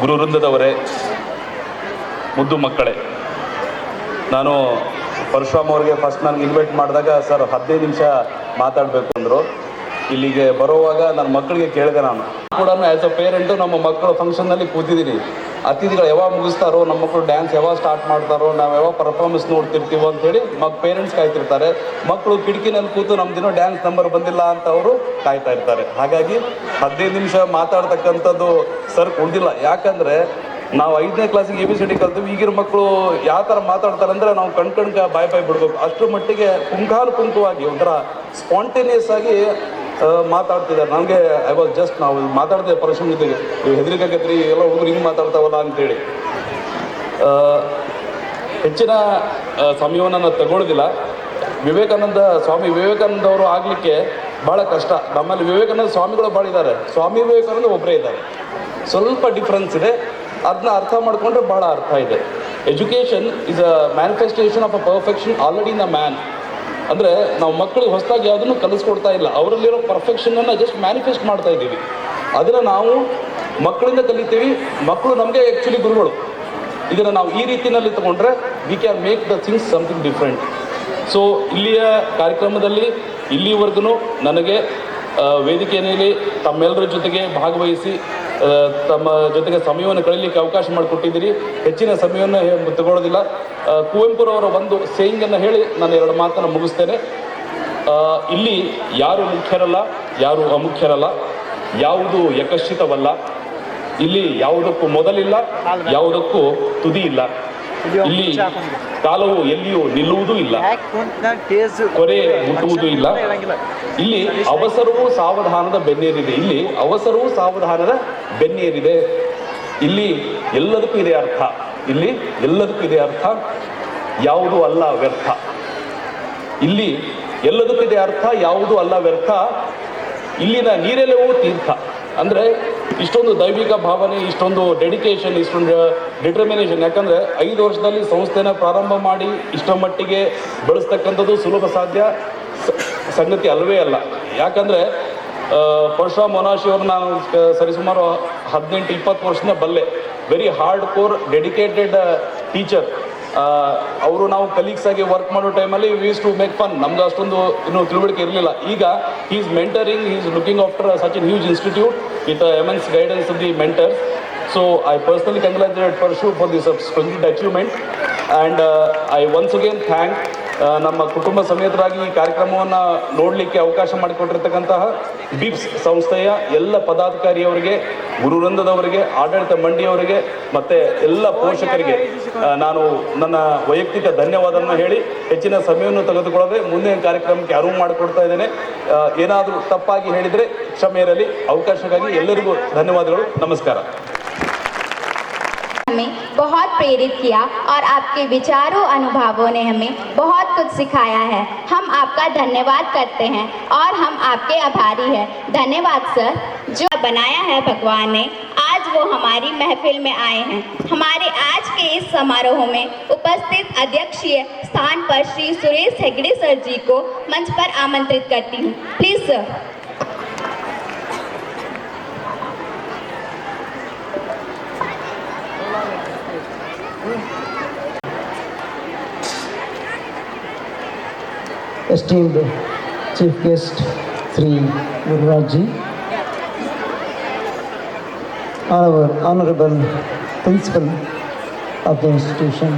ಗುರು ವೃಂದದವರೇ, ಮುದ್ದು ಮಕ್ಕಳೇ, ನಾನು ಪರಶುರಾಮ್ ಅವರಿಗೆ ಫಸ್ಟ್ ನನಗೆ ಇನ್ವೈಟ್ ಮಾಡಿದಾಗ ಸರ್ 15 ನಿಮಿಷ ಮಾತಾಡಬೇಕು ಅಂದರು. ಇಲ್ಲಿಗೆ ಬರುವಾಗ ನನ್ನ ಮಕ್ಕಳಿಗೆ ಕೇಳಿದೆ, ನಾನು ಕೂಡ ಆ್ಯಸ್ ಅ ಪೇರೆಂಟು ನಮ್ಮ ಮಕ್ಕಳು ಫಂಕ್ಷನ್ನಲ್ಲಿ ಕೂತಿದ್ದೀನಿ. ಅತಿಥಿಗಳು ಯಾವಾಗ ಮುಗಿಸ್ತಾರೋ, ನಮ್ಮ ಮಕ್ಕಳು ಡ್ಯಾನ್ಸ್ ಯಾವಾಗ ಸ್ಟಾರ್ಟ್ ಮಾಡ್ತಾರೋ, ನಾವು ಯಾವಾಗ ಪರ್ಫಾರ್ಮೆನ್ಸ್ ನೋಡ್ತಿರ್ತೀವೋ ಅಂಥೇಳಿ ಪೇರೆಂಟ್ಸ್ ಕಾಯ್ತಿರ್ತಾರೆ. ಮಕ್ಕಳು ಕಿಟಕಿನಲ್ಲಿ ಕೂತು ನಮ್ದಿನೋ ಡ್ಯಾನ್ಸ್ ನಂಬರ್ ಬಂದಿಲ್ಲ ಅಂತ ಅವರು ಕಾಯ್ತಾ ಇರ್ತಾರೆ. ಹಾಗಾಗಿ 15 ನಿಮಿಷ ಮಾತಾಡ್ತಕ್ಕಂಥದ್ದು ಸರ್ ಕೊಡ್ದಿಲ್ಲ. ಯಾಕಂದರೆ ನಾವು 5ನೇ ಕ್ಲಾಸಿಗೆ ABCD ಕಲ್ತೀವಿ. ಈಗಿನ ಮಕ್ಕಳು ಯಾವ ಥರ ಮಾತಾಡ್ತಾರೆ ಅಂದರೆ ನಾವು ಕಣ್ಕಣ್ಗೆ ಬಾಯ್ ಬಿಡಬೇಕು. ಅಷ್ಟರ ಮಟ್ಟಿಗೆ ಪುಂಖಾನುಪುಂಖವಾಗಿ ಒಂಥರ ಸ್ಪಾಂಟೇನಿಯಸ್ ಆಗಿ ಮಾತಾಡ್ತಿದ್ದಾರೆ. ನನಗೆ ಐ ವಾಸ್ ಜಸ್ಟ್ ನಾವು ಮಾತಾಡ್ತೇವೆ ಪರಶುರಾಮ್ ಜೊತೆಗೆ, ನೀವು ಹೆದರಿಕಾಗತ್ರಿ ಎಲ್ಲ ಹುಡುಗರು ಹಿಂಗೆ ಮಾತಾಡ್ತಾವಲ್ಲ ಅಂತೇಳಿ. ಹೆಚ್ಚಿನ ಸಮಯವನ್ನು ನಾನು ತಗೊಳ್ಳೋದಿಲ್ಲ. ಸ್ವಾಮಿ ವಿವೇಕಾನಂದ ಅವರು ಆಗಲಿಕ್ಕೆ ಭಾಳ ಕಷ್ಟ. ನಮ್ಮಲ್ಲಿ ವಿವೇಕಾನಂದ ಸ್ವಾಮಿಗಳು ಭಾಳ ಇದ್ದಾರೆ, ಸ್ವಾಮಿ ವಿವೇಕಾನಂದ ಒಬ್ಬರೇ ಇದ್ದಾರೆ. ಸ್ವಲ್ಪ ಡಿಫ್ರೆನ್ಸ್ ಇದೆ, ಅದನ್ನ ಅರ್ಥ ಮಾಡಿಕೊಂಡ್ರೆ ಭಾಳ ಅರ್ಥ ಇದೆ. Education is a manifestation of a perfection already in a man. ಅಂದರೆ ನಾವು ಮಕ್ಕಳಿಗೆ ಹೊಸದಾಗಿ ಯಾವುದನ್ನು ಕಲಿಸ್ಕೊಡ್ತಾ ಇಲ್ಲ, ಅವರಲ್ಲಿರೋ ಪರ್ಫೆಕ್ಷನನ್ನು ಜಸ್ಟ್ ಮ್ಯಾನಿಫೆಸ್ಟ್ ಮಾಡ್ತಾ ಇದ್ದೀವಿ. ಅದನ್ನು ನಾವು ಮಕ್ಕಳಿಂದ ಕಲಿತೀವಿ, ಮಕ್ಕಳು ನಮಗೆ ಆ್ಯಕ್ಚುಲಿ ಗುರುಗಳು. ಇದನ್ನು ನಾವು ಈ ರೀತಿಯಲ್ಲಿ ತಗೊಂಡ್ರೆ we can make the things something different. So ಇಲ್ಲಿಯ ಕಾರ್ಯಕ್ರಮದಲ್ಲಿ ಇಲ್ಲಿವರೆಗೂ ನನಗೆ ವೇದಿಕೆಯಲ್ಲಿ ತಮ್ಮೆಲ್ಲರ ಜೊತೆಗೆ ಭಾಗವಹಿಸಿ ತಮ್ಮ ಜೊತೆಗೆ ಸಮಯವನ್ನು ಕಳೀಲಿಕ್ಕೆ ಅವಕಾಶ ಮಾಡಿಕೊಟ್ಟಿದ್ದೀರಿ. ಹೆಚ್ಚಿನ ಸಮಯವನ್ನು ತಗೊಳ್ಳೋದಿಲ್ಲ. ಕುವೆಂಪುರವರ ಒಂದು ಸೇಯಿಂಗನ್ನು ಹೇಳಿ ನಾನು 2 ಮಾತನ್ನು ಮುಗಿಸ್ತೇನೆ. ಇಲ್ಲಿ ಯಾರು ಮುಖ್ಯರಲ್ಲ, ಯಾರು ಅಮುಖ್ಯರಲ್ಲ, ಯಾವುದು ಯಕಶ್ಚಿತವಲ್ಲ. ಇಲ್ಲಿ ಯಾವುದಕ್ಕೂ ಮೊದಲಿಲ್ಲ, ಯಾವುದಕ್ಕೂ ತುದಿ ಇಲ್ಲ. ಇಲ್ಲಿ ಕಾಲವು ಎಲ್ಲಿಯೂ ನಿಲ್ಲುವುದೂ ಇಲ್ಲ, ಕೊರೆ ಮುಟ್ಟುವುದೂ ಇಲ್ಲ. ಇಲ್ಲಿ ಅವಸರವೂ ಸಾವಧಾನದ ಬೆನ್ನೇರಿದೆ. ಇಲ್ಲಿ ಅವಸರವೂ ಸಾವಧಾನದ ಬೆನ್ನೇರಿದೆ. ಇಲ್ಲಿ ಎಲ್ಲದಕ್ಕೂ ಇದೆ ಅರ್ಥ. ಇಲ್ಲಿ ಎಲ್ಲದಕ್ಕೂ ಇದೆ ಅರ್ಥ, ಯಾವುದೂ ಅಲ್ಲ ವ್ಯರ್ಥ. ಇಲ್ಲಿ ಎಲ್ಲದಕ್ಕೂ ಇದೆ ಅರ್ಥ, ಯಾವುದೂ ಅಲ್ಲ ವ್ಯರ್ಥ. ಇಲ್ಲಿನ ನೀರೆಲ್ಲವೂ ತೀರ್ಥ. ಅಂದರೆ ಇಷ್ಟೊಂದು ದೈವಿಕ ಭಾವನೆ, ಇಷ್ಟೊಂದು ಡೆಡಿಕೇಶನ್, ಇಷ್ಟೊಂದು ಡಿಟರ್ಮಿನೇಷನ್. ಯಾಕಂದರೆ 5 ವರ್ಷದಲ್ಲಿ ಸಂಸ್ಥೆನ ಪ್ರಾರಂಭ ಮಾಡಿ ಇಷ್ಟರ ಮಟ್ಟಿಗೆ ಬೆಳೆಸ್ತಕ್ಕಂಥದ್ದು ಸುಲಭ ಸಾಧ್ಯ ಸಂಗತಿ ಅಲ್ಲವೇ ಅಲ್ಲ. ಯಾಕಂದರೆ ಪರಶುರಾಮ್ ವನಾಶಿ ಅವರು ನಾನು ಸರಿಸುಮಾರು 18-20 ವರ್ಷದಿಂದ ಬಲ್ಲೆ. Very hard core dedicated teacher. ಅವರು ನಾವು ಕಲೀಗ್ಸ್ ಆಗಿ ವರ್ಕ್ ಮಾಡೋ ಟೈಮಲ್ಲಿ ಯೂಸ್ ಟು ಮೇಕ್ ಫನ್. ನಮ್ಗೆ ಅಷ್ಟೊಂದು ಇನ್ನೂ ತಿಳುವಳಿಕೆ ಇರಲಿಲ್ಲ. ಈಗ he is mentoring, he is looking after such N huge institute with immense guidance of the mentors. So I personally congratulate Parshu for this splendid achievement, and I once again thank ನಮ್ಮ ಕುಟುಂಬ ಸಮೇತರಾಗಿ ಈ ಕಾರ್ಯಕ್ರಮವನ್ನು ನೋಡಲಿಕ್ಕೆ ಅವಕಾಶ ಮಾಡಿಕೊಟ್ಟಿರ್ತಕ್ಕಂತಹ ಬಿಬ್ಸ್ ಸಂಸ್ಥೆಯ ಎಲ್ಲ ಪದಾಧಿಕಾರಿಯವರಿಗೆ, ಗುರುವೃಂದದವರಿಗೆ, ಆಡಳಿತ ಮಂಡಳಿಯವರಿಗೆ ಮತ್ತು ಎಲ್ಲ ಪೋಷಕರಿಗೆ ನಾನು ನನ್ನ ವೈಯಕ್ತಿಕ ಧನ್ಯವಾದವನ್ನು ಹೇಳಿ ಹೆಚ್ಚಿನ ಸಮಯವನ್ನು ತೆಗೆದುಕೊಳ್ಳದೆ ಮುಂದಿನ ಕಾರ್ಯಕ್ರಮಕ್ಕೆ ಅರಿವು ಮಾಡಿಕೊಡ್ತಾ ಇದ್ದೇನೆ. ಏನಾದರೂ ತಪ್ಪಾಗಿ ಹೇಳಿದರೆ ಕ್ಷಮೆ ಇರಲಿ. ಅವಕಾಶಕ್ಕಾಗಿ ಎಲ್ಲರಿಗೂ ಧನ್ಯವಾದಗಳು. ನಮಸ್ಕಾರ. हमें बहुत प्रेरित किया और आपके विचारों अनुभवों ने हमें बहुत कुछ सिखाया है. हम आपका धन्यवाद करते हैं और हम आपके आभारी हैं. धन्यवाद सर. जो बनाया है भगवान ने, आज वो हमारी महफिल में आए हैं. हमारे आज के इस समारोह में उपस्थित अध्यक्षीय स्थान पर श्री सुरेश हेगड़े सर जी को मंच पर आमंत्रित करती हूँ. Please sir. Esteemed Chief Guest Sri Gururaj Ji, our Honorable Principal of the institution,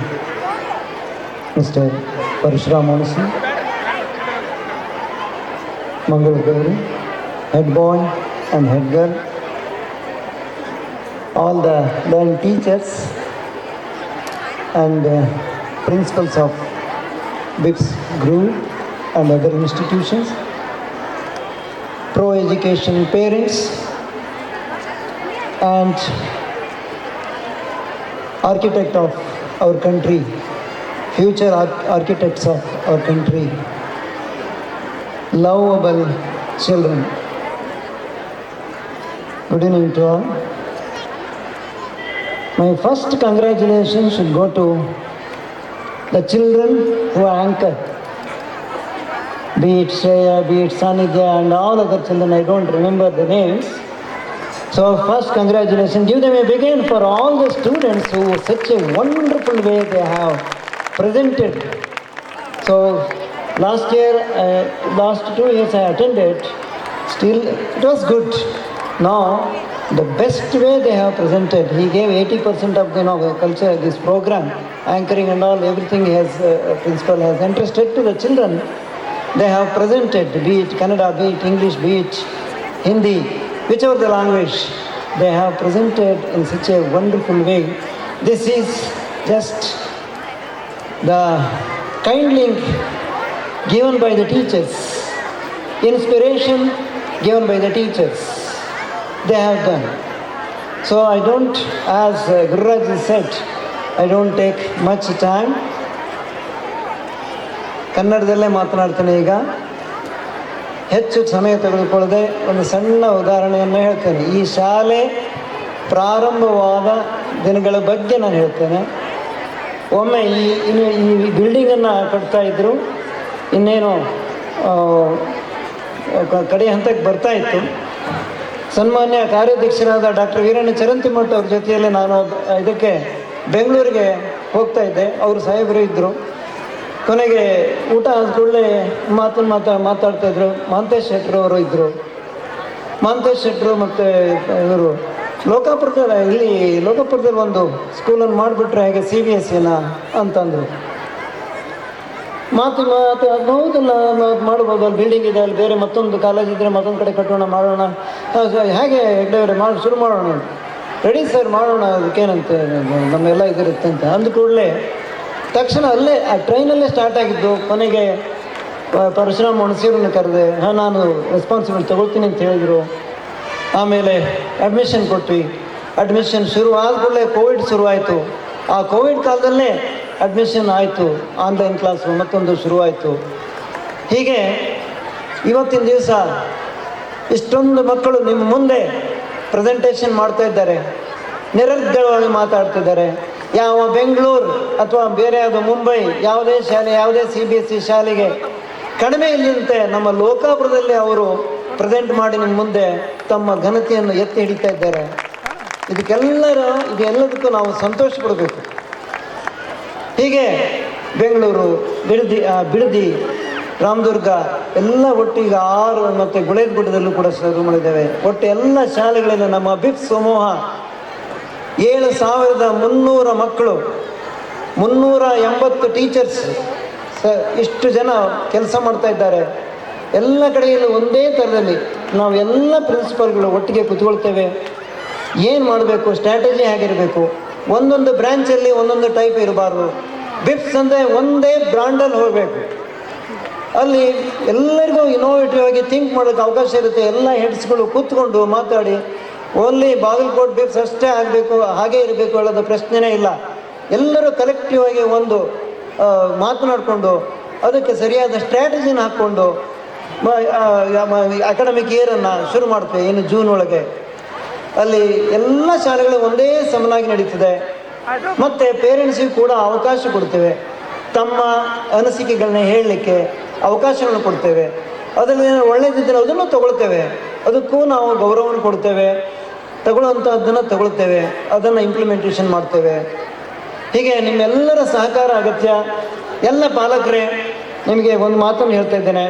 Mr. Parashuram Onsi, Mangal Gauri, Head Boy and Head Girl, all the learned teachers and principals of BIPS Group and other institutions, pro-education parents and architect of our country, future architects of our country, lovable children. Good evening to all. My first congratulations should go to the children who anchor, be it Shreya, be it Sanidhya and all other children, I don't remember the names. So first congratulations, give them a big hand for all the students who such a wonderful way they have presented. So last year, last 2 years I attended, still it was good. Now the best way they have presented, he gave 80% of culture, this program, anchoring and all, everything has principal has entrusted to the children. They have presented, be it Kannada, be it English, be it Hindi, whichever the language, they have presented in such a wonderful way. This is just the kind link given by the teachers, inspiration given by the teachers. They have done. So I don't, as Gururaj said, I don't take much time. ಕನ್ನಡದಲ್ಲೇ ಮಾತನಾಡ್ತೇನೆ. ಈಗ ಹೆಚ್ಚು ಸಮಯ ತೆಗೆದುಕೊಳ್ಳದೆ ಒಂದು ಸಣ್ಣ ಉದಾಹರಣೆಯನ್ನು ಹೇಳ್ತೇನೆ. ಈ ಶಾಲೆ ಪ್ರಾರಂಭವಾದ ದಿನಗಳ ಬಗ್ಗೆ ನಾನು ಹೇಳ್ತೇನೆ. ಒಮ್ಮೆ ಈ ಬಿಲ್ಡಿಂಗನ್ನು ಕಟ್ತಾ ಇದ್ದರು, ಇನ್ನೇನು ಕಡೆ ಹಂತಕ್ಕೆ ಬರ್ತಾ ಇತ್ತು. ಸನ್ಮಾನ್ಯ ಕಾರ್ಯಾಧ್ಯಕ್ಷರಾದ ಡಾಕ್ಟರ್ ವೀರಣ್ಣ ಚರಂತಿಮಠ ಅವ್ರ ಜೊತೆಯಲ್ಲಿ ನಾನು ಇದಕ್ಕೆ ಬೆಂಗಳೂರಿಗೆ ಹೋಗ್ತಾ ಇದ್ದೆ. ಅವರು ಸಾಹೇಬರು ಇದ್ದರು. ಕೊನೆಗೆ ಊಟ ಆದ ಕೂಡಲೇ ಮಾತಾಡ್ತಾಯಿದ್ರು. ಮಹಂತೇಶ್ ಶೆಟ್ಟರು ಅವರು ಇದ್ದರು. ಮಹಂತೇಶ್ ಶೆಟ್ಟರು ಮತ್ತು ಇವರು ಇಲ್ಲಿ ಲೋಕಾಪುರದಲ್ಲಿ ಒಂದು ಸ್ಕೂಲನ್ನು ಮಾಡಿಬಿಟ್ರೆ ಹೇಗೆ CBSEನ ಅಂತಂದರು. ಹೌದಲ್ಲ, ಮಾಡ್ಬೋದು, ಅಲ್ಲಿ ಬಿಲ್ಡಿಂಗ್ ಇದೆ, ಅಲ್ಲಿ ಬೇರೆ ಮತ್ತೊಂದು ಕಾಲೇಜ್ ಇದ್ದರೆ ಮತ್ತೊಂದು ಕಡೆ ಕಟ್ಟೋಣ, ಮಾಡೋಣ, ಹೇಗೆ ಹೆಗ್ಡೆಯವರೇ ಶುರು ಮಾಡೋಣ. ರೆಡಿ ಸರ್, ಮಾಡೋಣ, ಅದಕ್ಕೇನಂತೆ, ನಮ್ಮೆಲ್ಲ ಇದಿರುತ್ತೆ ಅಂತ ಅಂದ ಕೂಡಲೇ ತಕ್ಷಣ ಅಲ್ಲೇ ಆ ಟ್ರೈನಲ್ಲೇ ಸ್ಟಾರ್ಟ್ ಆಗಿದ್ದು. ಕೊನೆಗೆ ಪರಶುರಾಮ್ ಒಣಸೀರನ್ನು ಕರೆದೆ. ನಾನು ರೆಸ್ಪಾನ್ಸಿಬಲ್ ತೊಗೊಳ್ತೀನಿ ಅಂತ ಹೇಳಿದರು. ಆಮೇಲೆ ಅಡ್ಮಿಷನ್ ಕೊಟ್ವಿ. ಅಡ್ಮಿಷನ್ ಶುರು ಆದ ಕೂಡಲೇ ಕೋವಿಡ್ ಶುರುವಾಯಿತು. ಆ ಕೋವಿಡ್ ಕಾಲದಲ್ಲೇ ಅಡ್ಮಿಷನ್ ಆಯಿತು. ಆನ್ಲೈನ್ ಕ್ಲಾಸು ಮತ್ತೊಂದು ಶುರುವಾಯಿತು. ಹೀಗೆ ಇವತ್ತಿನ ದಿವಸ ಇಷ್ಟೊಂದು ಮಕ್ಕಳು ನಿಮ್ಮ ಮುಂದೆ ಪ್ರೆಸೆಂಟೇಷನ್ ಮಾಡ್ತಾ ಇದ್ದಾರೆ, ನಿರರ್ಗಳವಾಗಿ ಮಾತಾಡ್ತಿದ್ದಾರೆ. ಯಾವ ಬೆಂಗಳೂರು ಅಥವಾ ಬೇರೆ ಯಾವುದೋ ಮುಂಬೈ ಯಾವುದೇ ಶಾಲೆ, ಯಾವುದೇ CBSE ಶಾಲೆಗೆ ಕಡಿಮೆ ಇಲ್ಲದಂತೆ ನಮ್ಮ ಲೋಕಾಪುರದಲ್ಲಿ ಅವರು ಪ್ರೆಸೆಂಟ್ ಮಾಡಿ ನಿಮ್ಮ ಮುಂದೆ ತಮ್ಮ ಘನತೆಯನ್ನು ಎತ್ತಿ ಹಿಡಿತಾ ಇದ್ದಾರೆ. ಇದೆಲ್ಲದಕ್ಕೂ ನಾವು ಸಂತೋಷ ಪಡಬೇಕು. ಹೀಗೆ ಬೆಂಗಳೂರು, ಬಿಡದಿ, ರಾಮದುರ್ಗ ಎಲ್ಲ ಒಟ್ಟಿಗೆ 6 ಮತ್ತು ಗುಳೇದಗುಡ್ಡದಲ್ಲೂ ಕೂಡ ಶುರು ಮಾಡಿದ್ದೇವೆ. ಒಟ್ಟು ಎಲ್ಲ ಶಾಲೆಗಳಿಂದ ನಮ್ಮ ಬಿಪ್ ಸಮೂಹ 7300 ಮಕ್ಕಳು, 380 ಟೀಚರ್ಸ್, ಇಷ್ಟು ಜನ ಕೆಲಸ ಮಾಡ್ತಾ ಇದ್ದಾರೆ. ಎಲ್ಲ ಕಡೆಯಲ್ಲೂ ಒಂದೇ ಥರದಲ್ಲಿ ನಾವು ಎಲ್ಲ ಪ್ರಿನ್ಸಿಪಾಲ್ಗಳು ಒಟ್ಟಿಗೆ ಕೂತ್ಕೊಳ್ತೇವೆ. ಏನು ಮಾಡಬೇಕು, ಸ್ಟ್ರಾಟಜಿ ಹೇಗಿರಬೇಕು, ಒಂದೊಂದು ಬ್ರ್ಯಾಂಚಲ್ಲಿ ಒಂದೊಂದು ಟೈಪ್ ಇರಬಾರ್ದು. ಬಿಪ್ಸ್ ಅಂದರೆ ಒಂದೇ ಬ್ರ್ಯಾಂಡಲ್ಲಿ ಹೋಗಬೇಕು. ಅಲ್ಲಿ ಎಲ್ಲರಿಗೂ ಇನೋವೇಟಿವ್ ಆಗಿ ಥಿಂಕ್ ಮಾಡೋಕ್ಕೆ ಅವಕಾಶ ಇರುತ್ತೆ. ಎಲ್ಲ ಹೆಡ್ಸ್ಗಳು ಕೂತ್ಕೊಂಡು ಮಾತಾಡಿ ಓನ್ಲಿ ಬಾಗಲಕೋಟ್ ಬಿಪ್ಸ್ ಅಷ್ಟೇ ಆಗಬೇಕು, ಹಾಗೇ ಇರಬೇಕು ಹೇಳೋದು ಪ್ರಶ್ನೆನೇ ಇಲ್ಲ. ಎಲ್ಲರೂ ಕಲೆಕ್ಟಿವ್ ಆಗಿ ಒಂದು ಮಾತನಾಡಿಕೊಂಡು ಅದಕ್ಕೆ ಸರಿಯಾದ ಸ್ಟ್ರಾಟಜಿನ ಹಾಕ್ಕೊಂಡು ಅಕಾಡೆಮಿಕ್ ಇಯರನ್ನು ಶುರು ಮಾಡ್ತೇವೆ. ಇನ್ನು ಜೂನ್ ಒಳಗೆ ಅಲ್ಲಿ ಎಲ್ಲ ಶಾಲೆಗಳು ಒಂದೇ ಸಮನಾಗಿ ನಡೀತದೆ. ಮತ್ತು ಪೇರೆಂಟ್ಸಿಗೆ ಕೂಡ ಅವಕಾಶ ಕೊಡ್ತೇವೆ, ತಮ್ಮ ಅನಿಸಿಕೆಗಳನ್ನ ಹೇಳಲಿಕ್ಕೆ ಅವಕಾಶಗಳನ್ನು ಕೊಡ್ತೇವೆ. ಅದರಲ್ಲಿ ಒಳ್ಳೆಯದಿದ್ದರೆ ಅದನ್ನು ತಗೊಳ್ತೇವೆ, ಅದಕ್ಕೂ ನಾವು ಗೌರವವನ್ನು ಕೊಡ್ತೇವೆ. ತಗೊಳ್ಳುವಂಥದ್ದನ್ನು ತಗೊಳ್ತೇವೆ, ಅದನ್ನು ಇಂಪ್ಲಿಮೆಂಟೇಷನ್ ಮಾಡ್ತೇವೆ. ಹೀಗೆ ನಿಮ್ಮೆಲ್ಲರ ಸಹಕಾರ ಅಗತ್ಯ. ಎಲ್ಲ ಪಾಲಕರೇ, ನಿಮಗೆ ಒಂದು ಮಾತನ್ನು ಹೇಳ್ತಾ ಇದ್ದೇನೆ,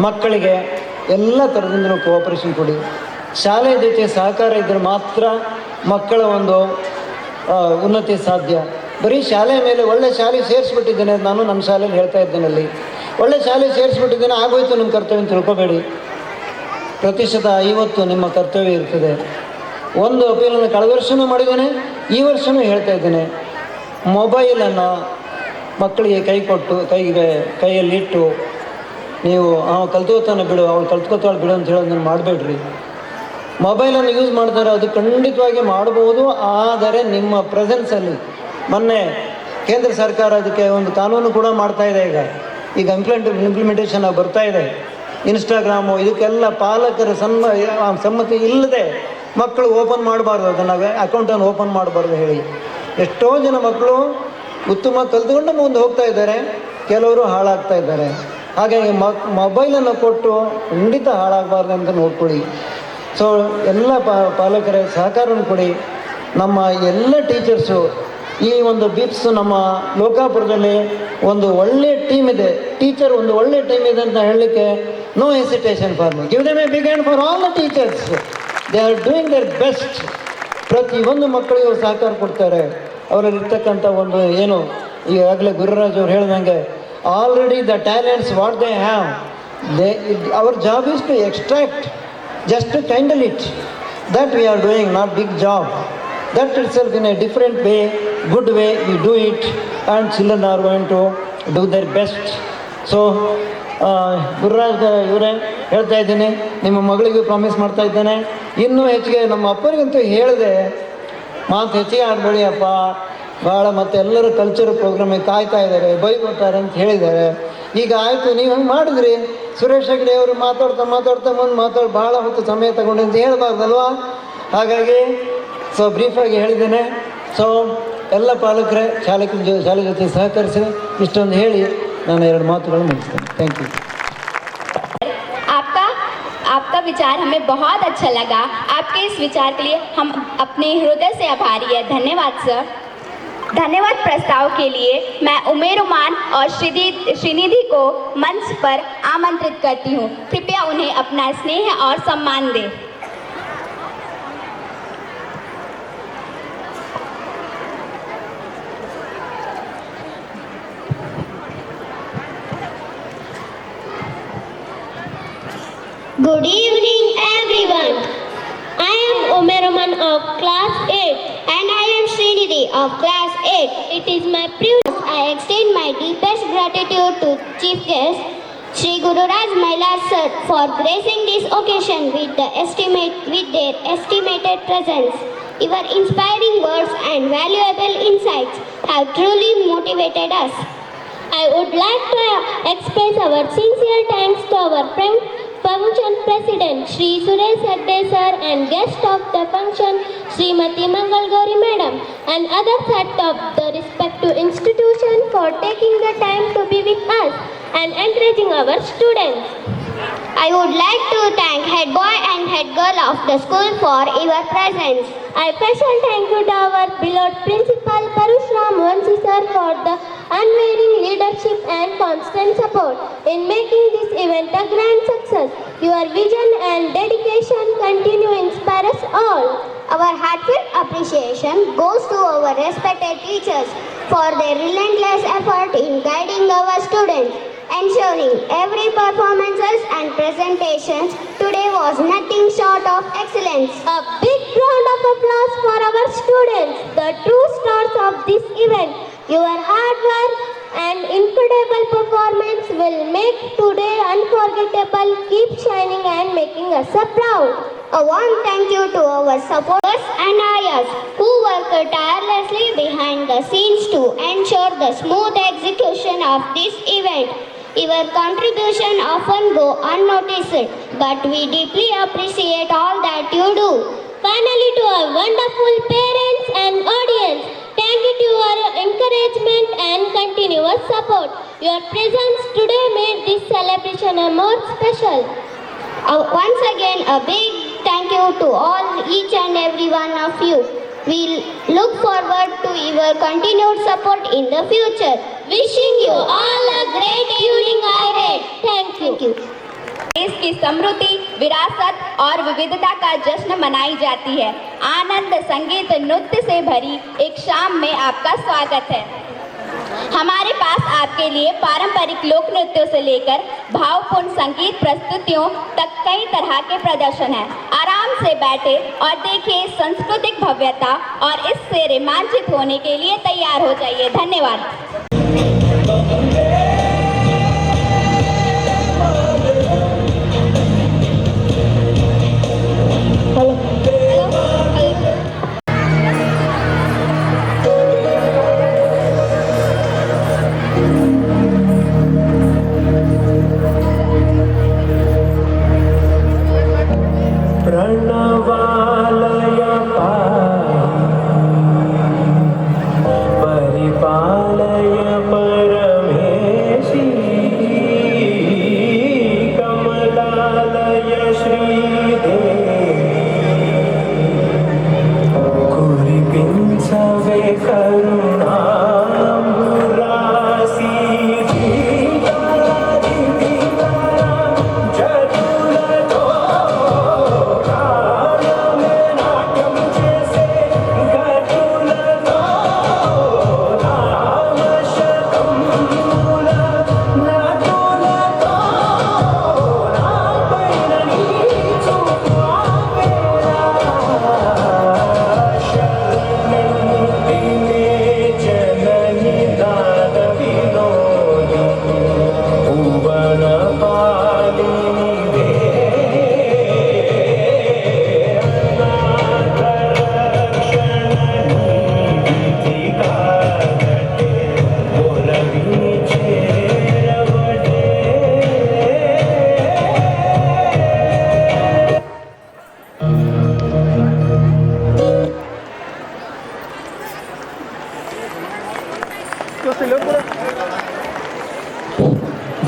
ಮಕ್ಕಳಿಗೆ ಎಲ್ಲ ಥರದಿಂದಲೂ ಕೋಆಪರೇಷನ್ ಕೊಡಿ. ಶಾಲೆಯ ಜೊತೆ ಸಹಕಾರ ಇದ್ದರೆ ಮಾತ್ರ ಮಕ್ಕಳ ಒಂದು ಉನ್ನತಿ ಸಾಧ್ಯ. ಬರೀ ಶಾಲೆಯ ಮೇಲೆ ಒಳ್ಳೆ ಶಾಲೆ ಸೇರಿಸ್ಬಿಟ್ಟಿದ್ದೇನೆ, ನಾನು ನಮ್ಮ ಶಾಲೆಯಲ್ಲಿ ಹೇಳ್ತಾ ಇದ್ದೇನೆ, ಅಲ್ಲಿ ಒಳ್ಳೆ ಶಾಲೆ ಸೇರಿಸ್ಬಿಟ್ಟಿದ್ದೇನೆ, ಆಗೋಯ್ತು ನಿಮ್ಮ ಕರ್ತವ್ಯ ಅಂತ ತಿಳ್ಕೊಬೇಡಿ. 50% ನಿಮ್ಮ ಕರ್ತವ್ಯ ಇರ್ತದೆ. ಒಂದು ಅಪೀಲನ್ನು ಕಳೆದ ವರ್ಷವೂ ಮಾಡಿದ್ದೇನೆ, ಈ ವರ್ಷವೂ ಹೇಳ್ತಾ ಇದ್ದೇನೆ, ಮೊಬೈಲನ್ನು ಮಕ್ಕಳಿಗೆ ಕೈಯಲ್ಲಿಟ್ಟು ನೀವು ಕಲ್ತ್ಕೋತಾನೆ ಬಿಡು, ಅವಳು ಕಲ್ತ್ಕೋತಾಳೆ ಬಿಡು ಅಂತ ಹೇಳೋದನ್ನು ಮಾಡಬೇಡ್ರಿ. ಮೊಬೈಲನ್ನು ಯೂಸ್ ಮಾಡ್ತಾರೆ, ಅದು ಖಂಡಿತವಾಗಿ ಮಾಡ್ಬೋದು. ಆದರೆ ನಿಮ್ಮ ಪ್ರೆಸೆನ್ಸಲ್ಲಿ, ಮೊನ್ನೆ ಕೇಂದ್ರ ಸರ್ಕಾರ ಅದಕ್ಕೆ ಒಂದು ಕಾನೂನು ಕೂಡ ಮಾಡ್ತಾ ಇದೆ. ಈಗ ಇಂಪ್ಲಿಮೆಂಟೇಷನ್ ಬರ್ತಾ ಇದೆ. ಇನ್ಸ್ಟಾಗ್ರಾಮು ಇದಕ್ಕೆಲ್ಲ ಪಾಲಕರ ಸಮ್ಮತಿ ಇಲ್ಲದೆ ಮಕ್ಕಳು ಓಪನ್ ಮಾಡಬಾರ್ದು, ಅದನ್ನು ಅಕೌಂಟನ್ನು ಓಪನ್ ಮಾಡಬಾರ್ದು ಹೇಳಿ ಎಷ್ಟೋ ಜನ ಮಕ್ಕಳು ಉತ್ತಮ ಕಲ್ತ್ಕೊಂಡು ಮುಂದೆ ಹೋಗ್ತಾ ಇದ್ದಾರೆ, ಕೆಲವರು ಹಾಳಾಗ್ತಾ ಇದ್ದಾರೆ. ಹಾಗಾಗಿ ಮೊಬೈಲನ್ನು ಕೊಟ್ಟು ಖಂಡಿತ ಹಾಳಾಗಬಾರ್ದು ಅಂತ ನೋಡ್ಕೊಳ್ಳಿ. ಸೊ ಎಲ್ಲ ಪಾಲಕರ ಸಹಕಾರವನ್ನು ಕೊಡಿ. ನಮ್ಮ ಎಲ್ಲ ಟೀಚರ್ಸು ಈ ಒಂದು ಬಿಪ್ಸ್ ನಮ್ಮ ಲೋಕಾಪುರದಲ್ಲಿ ಒಂದು ಒಳ್ಳೆಯ ಟೀಮ್ ಇದೆ, ಟೀಚರ್ ಒಂದು ಒಳ್ಳೆಯ ಟೀಮ್ ಇದೆ ಅಂತ ಹೇಳಲಿಕ್ಕೆ no hesitation for me. Give them a big hand for all the teachers. They are doing their best. ಪ್ರತಿಯೊಂದು ಮಕ್ಕಳಿಗೂ ಸಹಕಾರ ಕೊಡ್ತಾರೆ. ಅವರಲ್ಲಿರ್ತಕ್ಕಂಥ ಒಂದು ಏನು ಈಗಾಗಲೇ ಗುರುರಾಜ್ ಅವರು ಹೇಳ್ದಂಗೆ, already the talents what they have, our job is to extract, just to kindle it. That we are doing, not big job. That itself in a different way, good way we do it, and children are going to do their best. So Gururaj ಇವರೇ ಹೇಳ್ತಾ ಇದ್ದೀನಿ, ನಿಮ್ಮ ಮಗಳಿಗೂ promise ಮಾಡ್ತಾ ಇದ್ದೇನೆ, ಇನ್ನೂ ಹೆಚ್ಚಿಗೆ ನಮ್ಮ ಅಪ್ಪರಿಗಂತೂ ಹೇಳಿದೆ, ಮಾತು ಹೆಚ್ಚಿಗೆ ಆಡಬೇಡಿ ಅಪ್ಪ ಭಾಳ, ಮತ್ತು ಎಲ್ಲರೂ ಕಲ್ಚರ್ ಪ್ರೋಗ್ರಾಮಿಗೆ ಕಾಯ್ತಾ ಇದ್ದಾರೆ, ಬೈಕೊಡ್ತಾರೆ ಅಂತ ಹೇಳಿದ್ದಾರೆ. ಈಗ ಆಯಿತು, ನೀವು ಹಂಗೆ ಮಾಡಿದ್ರಿ, ಸುರೇಶ್ ಹೆಗ್ಡೆ ಅವರು ಮಾತಾಡ್ತಾ ಮುಂದೆ ಭಾಳ ಹೊತ್ತು ಸಮಯ ತಗೊಂಡು ಅಂತ ಹೇಳ್ಬಾರ್ದಲ್ವಾ. ಹಾಗಾಗಿ ಸೊ ಬ್ರೀಫಾಗಿ ಹೇಳಿದ್ದೇನೆ. ಸೊ ಎಲ್ಲ ಪಾಲಕರೇ ಶಾಲೆ ಜೊತೆ ಸಹಕರಿಸಿ ಇಷ್ಟೊಂದು ಹೇಳಿ ನಾನು 2 ಮಾತುಗಳು ಮುಗಿಸ್ತೇನೆ. Thank you. आपका विचार हमें बहुत अच्छा लगा. आपके इस विचार के लिए हम अपने हृदय से आभारी है. धन्यवाद सर. धन्यवाद प्रस्ताव के लिए मैं उमेर उमान और श्रीनिधि को मंच पर आमंत्रित करती हूँ. कृपया उन्हें अपना स्नेह और सम्मान दें. Good evening everyone. I am Umer Uman of class 8 and I am Srinidhi of class 8. It is my privilege. I extend my deepest gratitude to Chief Guest Shri Gururaj Maila Sir for gracing this occasion with their estimated presence. Your inspiring words and valuable insights have truly motivated us. I would like to express our sincere thanks to our function president Shri Suresh Hegde sir and guest of the function Srimati Mangal Gauri madam and other heads of the respective institution for taking the time to be with us and encouraging our students. I would like to thank head boy and head girl of the school for your presence. I special thank you to our beloved principal Parusram Vansi in making this event a grand success. Your vision and dedication continue to inspire us all. Our heartfelt appreciation goes to our respected teachers for their relentless effort in guiding our students, ensuring every performances and presentations today was nothing short of excellence. A big round of applause for our students, the true stars of this event. Your hard work and incredible performance will make today unforgettable. Keep shining and making us proud. A warm thank you to our supporters and ayahs who worked tirelessly behind the scenes to ensure the smooth execution of this event. Your contribution often go unnoticed, but we deeply appreciate all that you do. Finally, to our wonderful parents and audience, thank you to your encouragement and continuous support. Your presence today made this celebration more special. Once again, a big thank you to all, each and every one of you. We look forward to your continued support in the future. Wishing you all a great evening ahead. Thank you. देश की समृद्धि, विरासत और विविधता का जश्न मनाई जाती है। आनंद, संगीत, नृत्य से भरी एक शाम में आपका स्वागत है। हमारे पास आपके लिए पारंपरिक लोक नृत्यों से लेकर भावपूर्ण संगीत प्रस्तुतियों तक कई तरह के प्रदर्शन हैं। आराम से बैठे और देखिए सांस्कृतिक भव्यता और इससे रोमांचित होने के लिए तैयार हो जाइए। धन्यवाद। प्रणवालय परिपालय परमेशी कमलालय श्रीदेवी कुरिपिंचवे करुणाम्बुरासी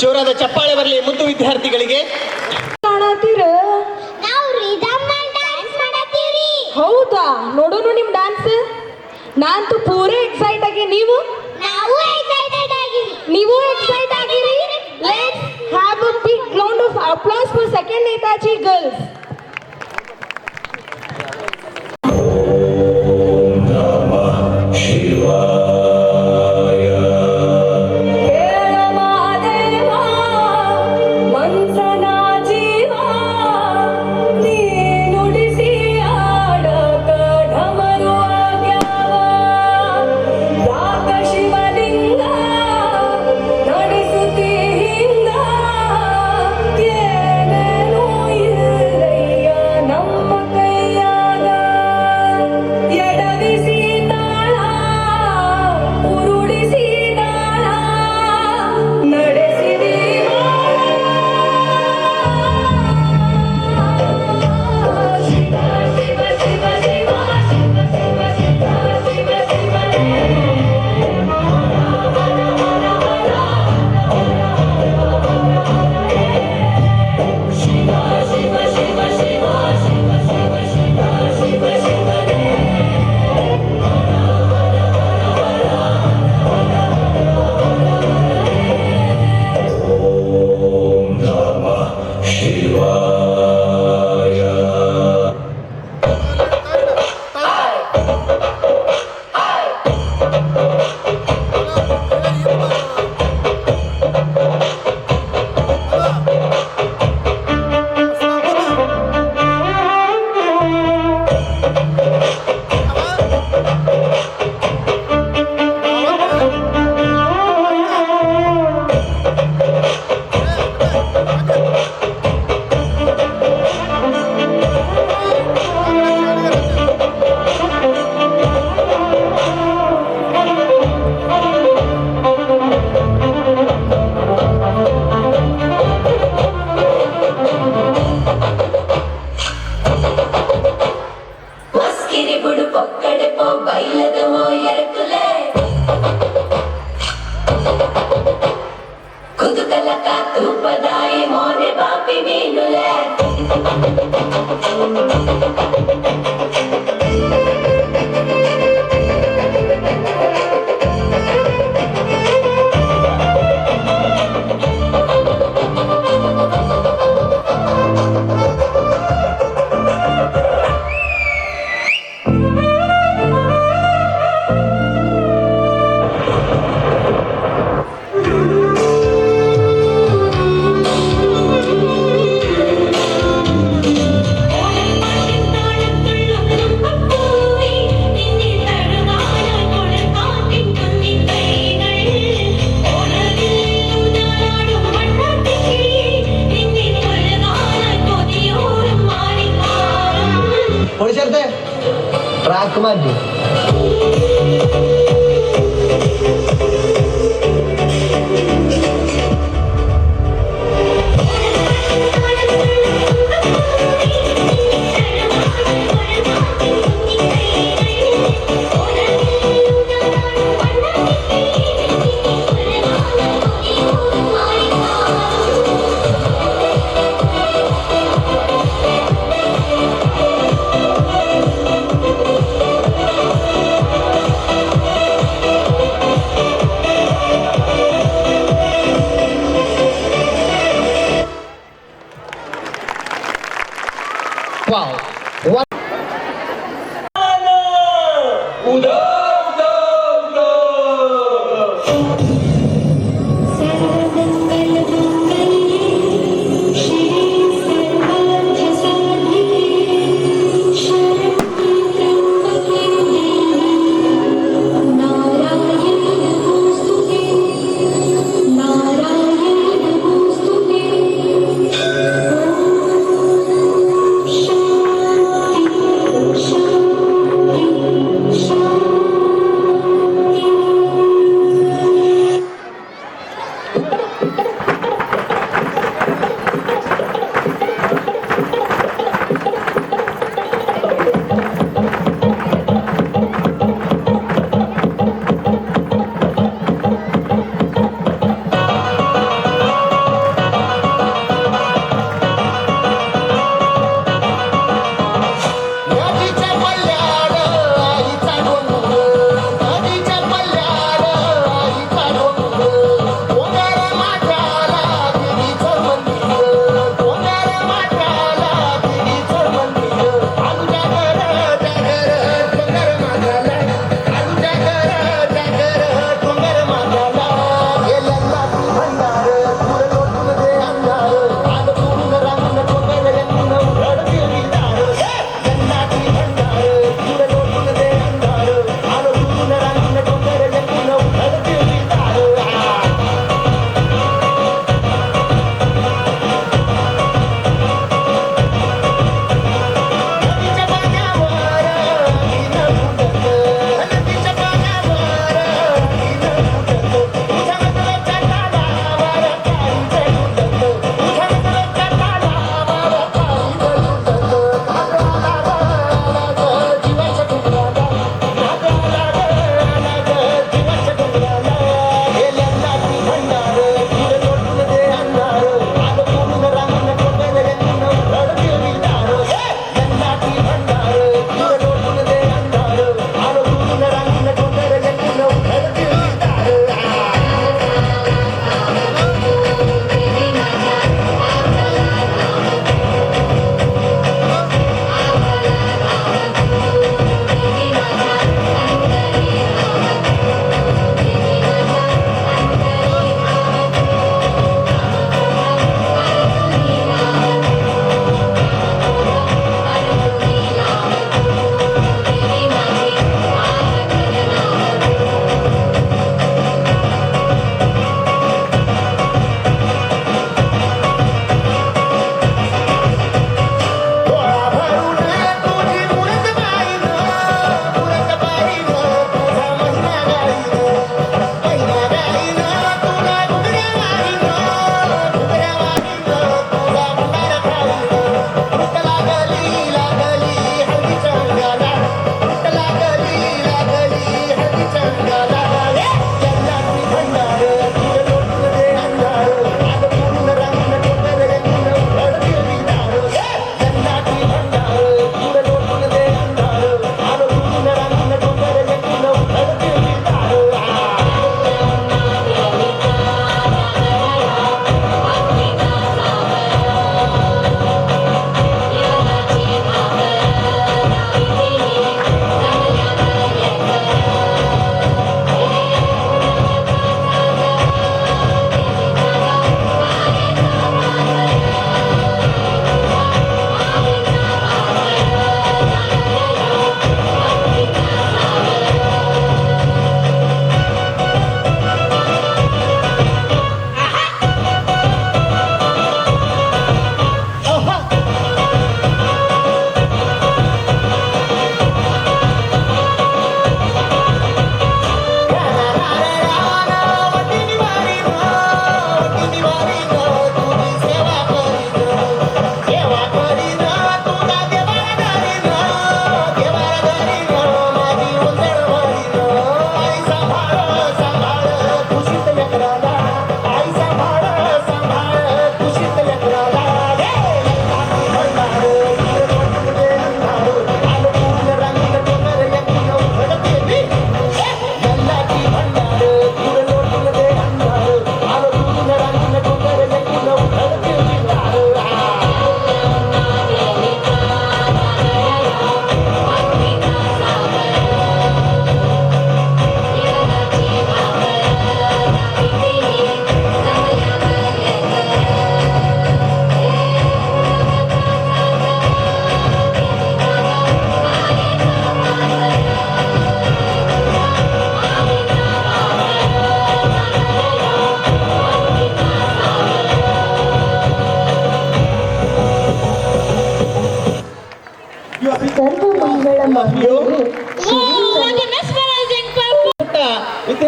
ಜೋರಾದ ಚಪ್ಪಾಳೆ ಬರಲಿ ಮುದ್ದು ವಿದ್ಯಾರ್ಥಿಗಳಿಗೆ. ನಾವು ರಿದಮ್ ಡ್ಯಾನ್ಸ್ ಮಾಡತ್ತೀವಿ. ಹೌದಾ? ನೋಡೋಣ ನಿಮ್ ಡಾನ್ಸ್. ನಾನಂತೂ ಪೂರೇ ಎಕ್ಸೈಟ್ ಆಗಿ. ನಾವು ಎಕ್ಸೈಟೆಡ್ ಆಗಿವಿ. ನೀವು ಎಕ್ಸೈಟ್ ಆಗಿರಿ. Let's have a big round of applause for second Netaji girls. ಹೊಡಿಸಿರ್ತೆ ಟ್ರ್ಯಾಕ್ ಮಾಡಿ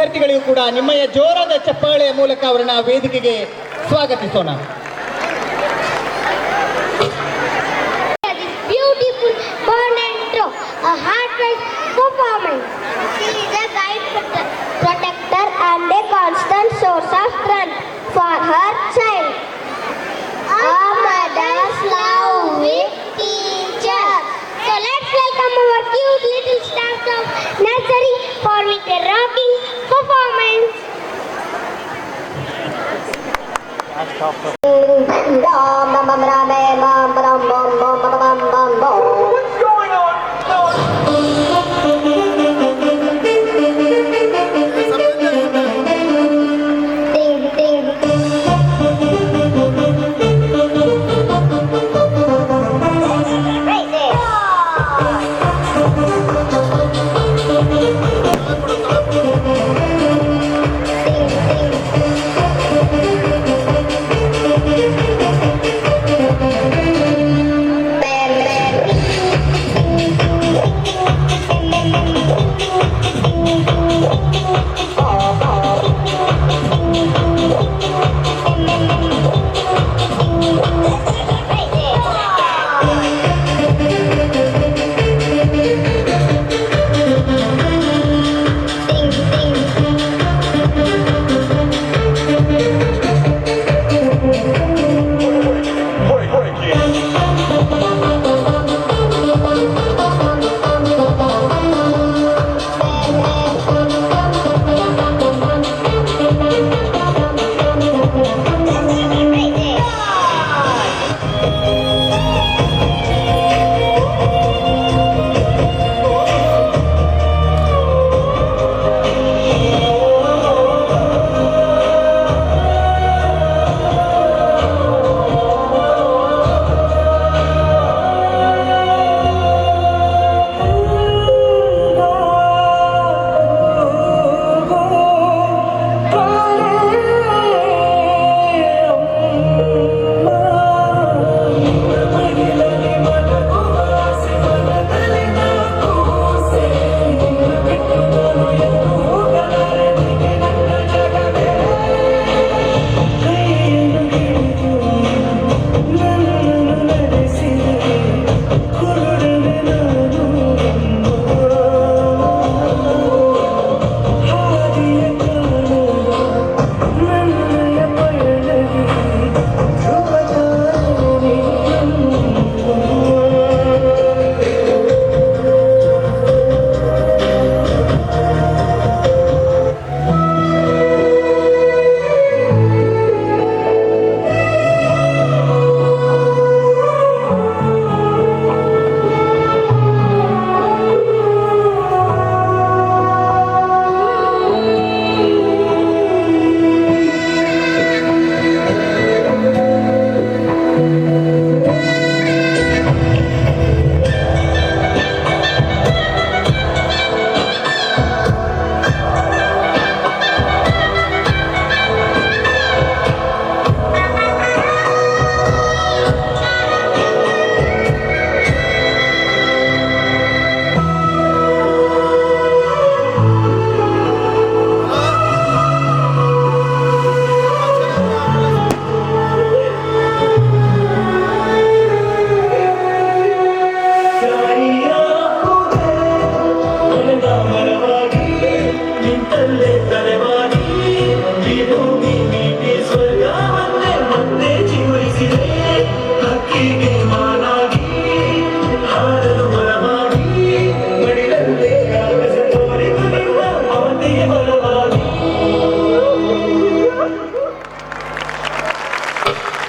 ವಿದ್ಯಾರ್ಥಿಗಳಿಗೂ ಕೂಡ ನಿಮ್ಮಯ ಜೋರಾದ ಚಪ್ಪಾಳೆಯ ಮೂಲಕ ಅವರನ್ನ ವೇದಿಕೆಗೆ ಸ್ವಾಗತಿಸೋಣ. Beautiful burn and throw, a heartfelt performance. She is a guide, protector and a constant source of strength for her child. A mother's love with teachers. So let's welcome our cute little staff of nursery for with a rocking performance.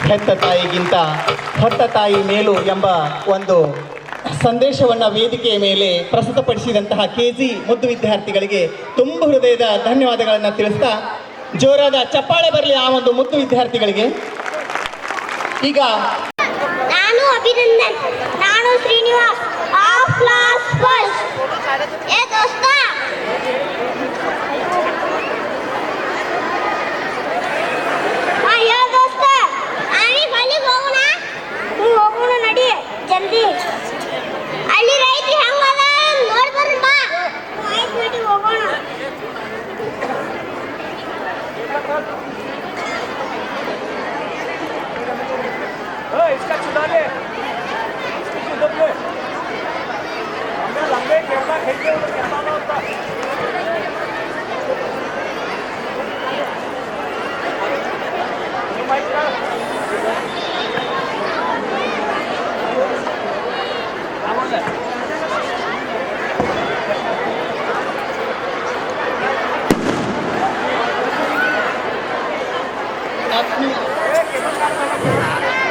ಹೆತ್ತ ತಾಯಿಗಿಂತ ಹೊತ್ತ ತಾಯಿ ಮೇಲು ಎಂಬ ಒಂದು ಸಂದೇಶವನ್ನು ವೇದಿಕೆಯ ಮೇಲೆ ಪ್ರಸ್ತುತಪಡಿಸಿದಂತಹ KG ಮುದ್ದು ವಿದ್ಯಾರ್ಥಿಗಳಿಗೆ ತುಂಬ ಹೃದಯದ ಧನ್ಯವಾದಗಳನ್ನು ತಿಳಿಸ್ತಾ ಜೋರಾದ ಚಪ್ಪಾಳೆ ಬರಲಿ ಆ ಒಂದು ಮುದ್ದು ವಿದ್ಯಾರ್ಥಿಗಳಿಗೆ. ಈಗ ನಾನು ಅಭಿನಂದನ್, ನಾನು ಶ್ರೀನಿವಾಸ್ ಆಫ್ ಕ್ಲಾಸ್ ಫಸ್ಟ್. ಏ ದೋಸ್ತ ಅಯ್ಯೋ ದೋಸ್ತ ಅಲ್ಲಿಗೆ ಹೋಗೋಣ. ಹೋಗೋಣ ನಡಿ ಜಲ್ದಿ. ಅಲ್ಲಿ ರೈತ ಹೆಂಗದ ನೋಡ್ಬರ್ರಿ ಬಾ. ಆಯ್ತು ನಡಿ ಹೋಗೋಣ.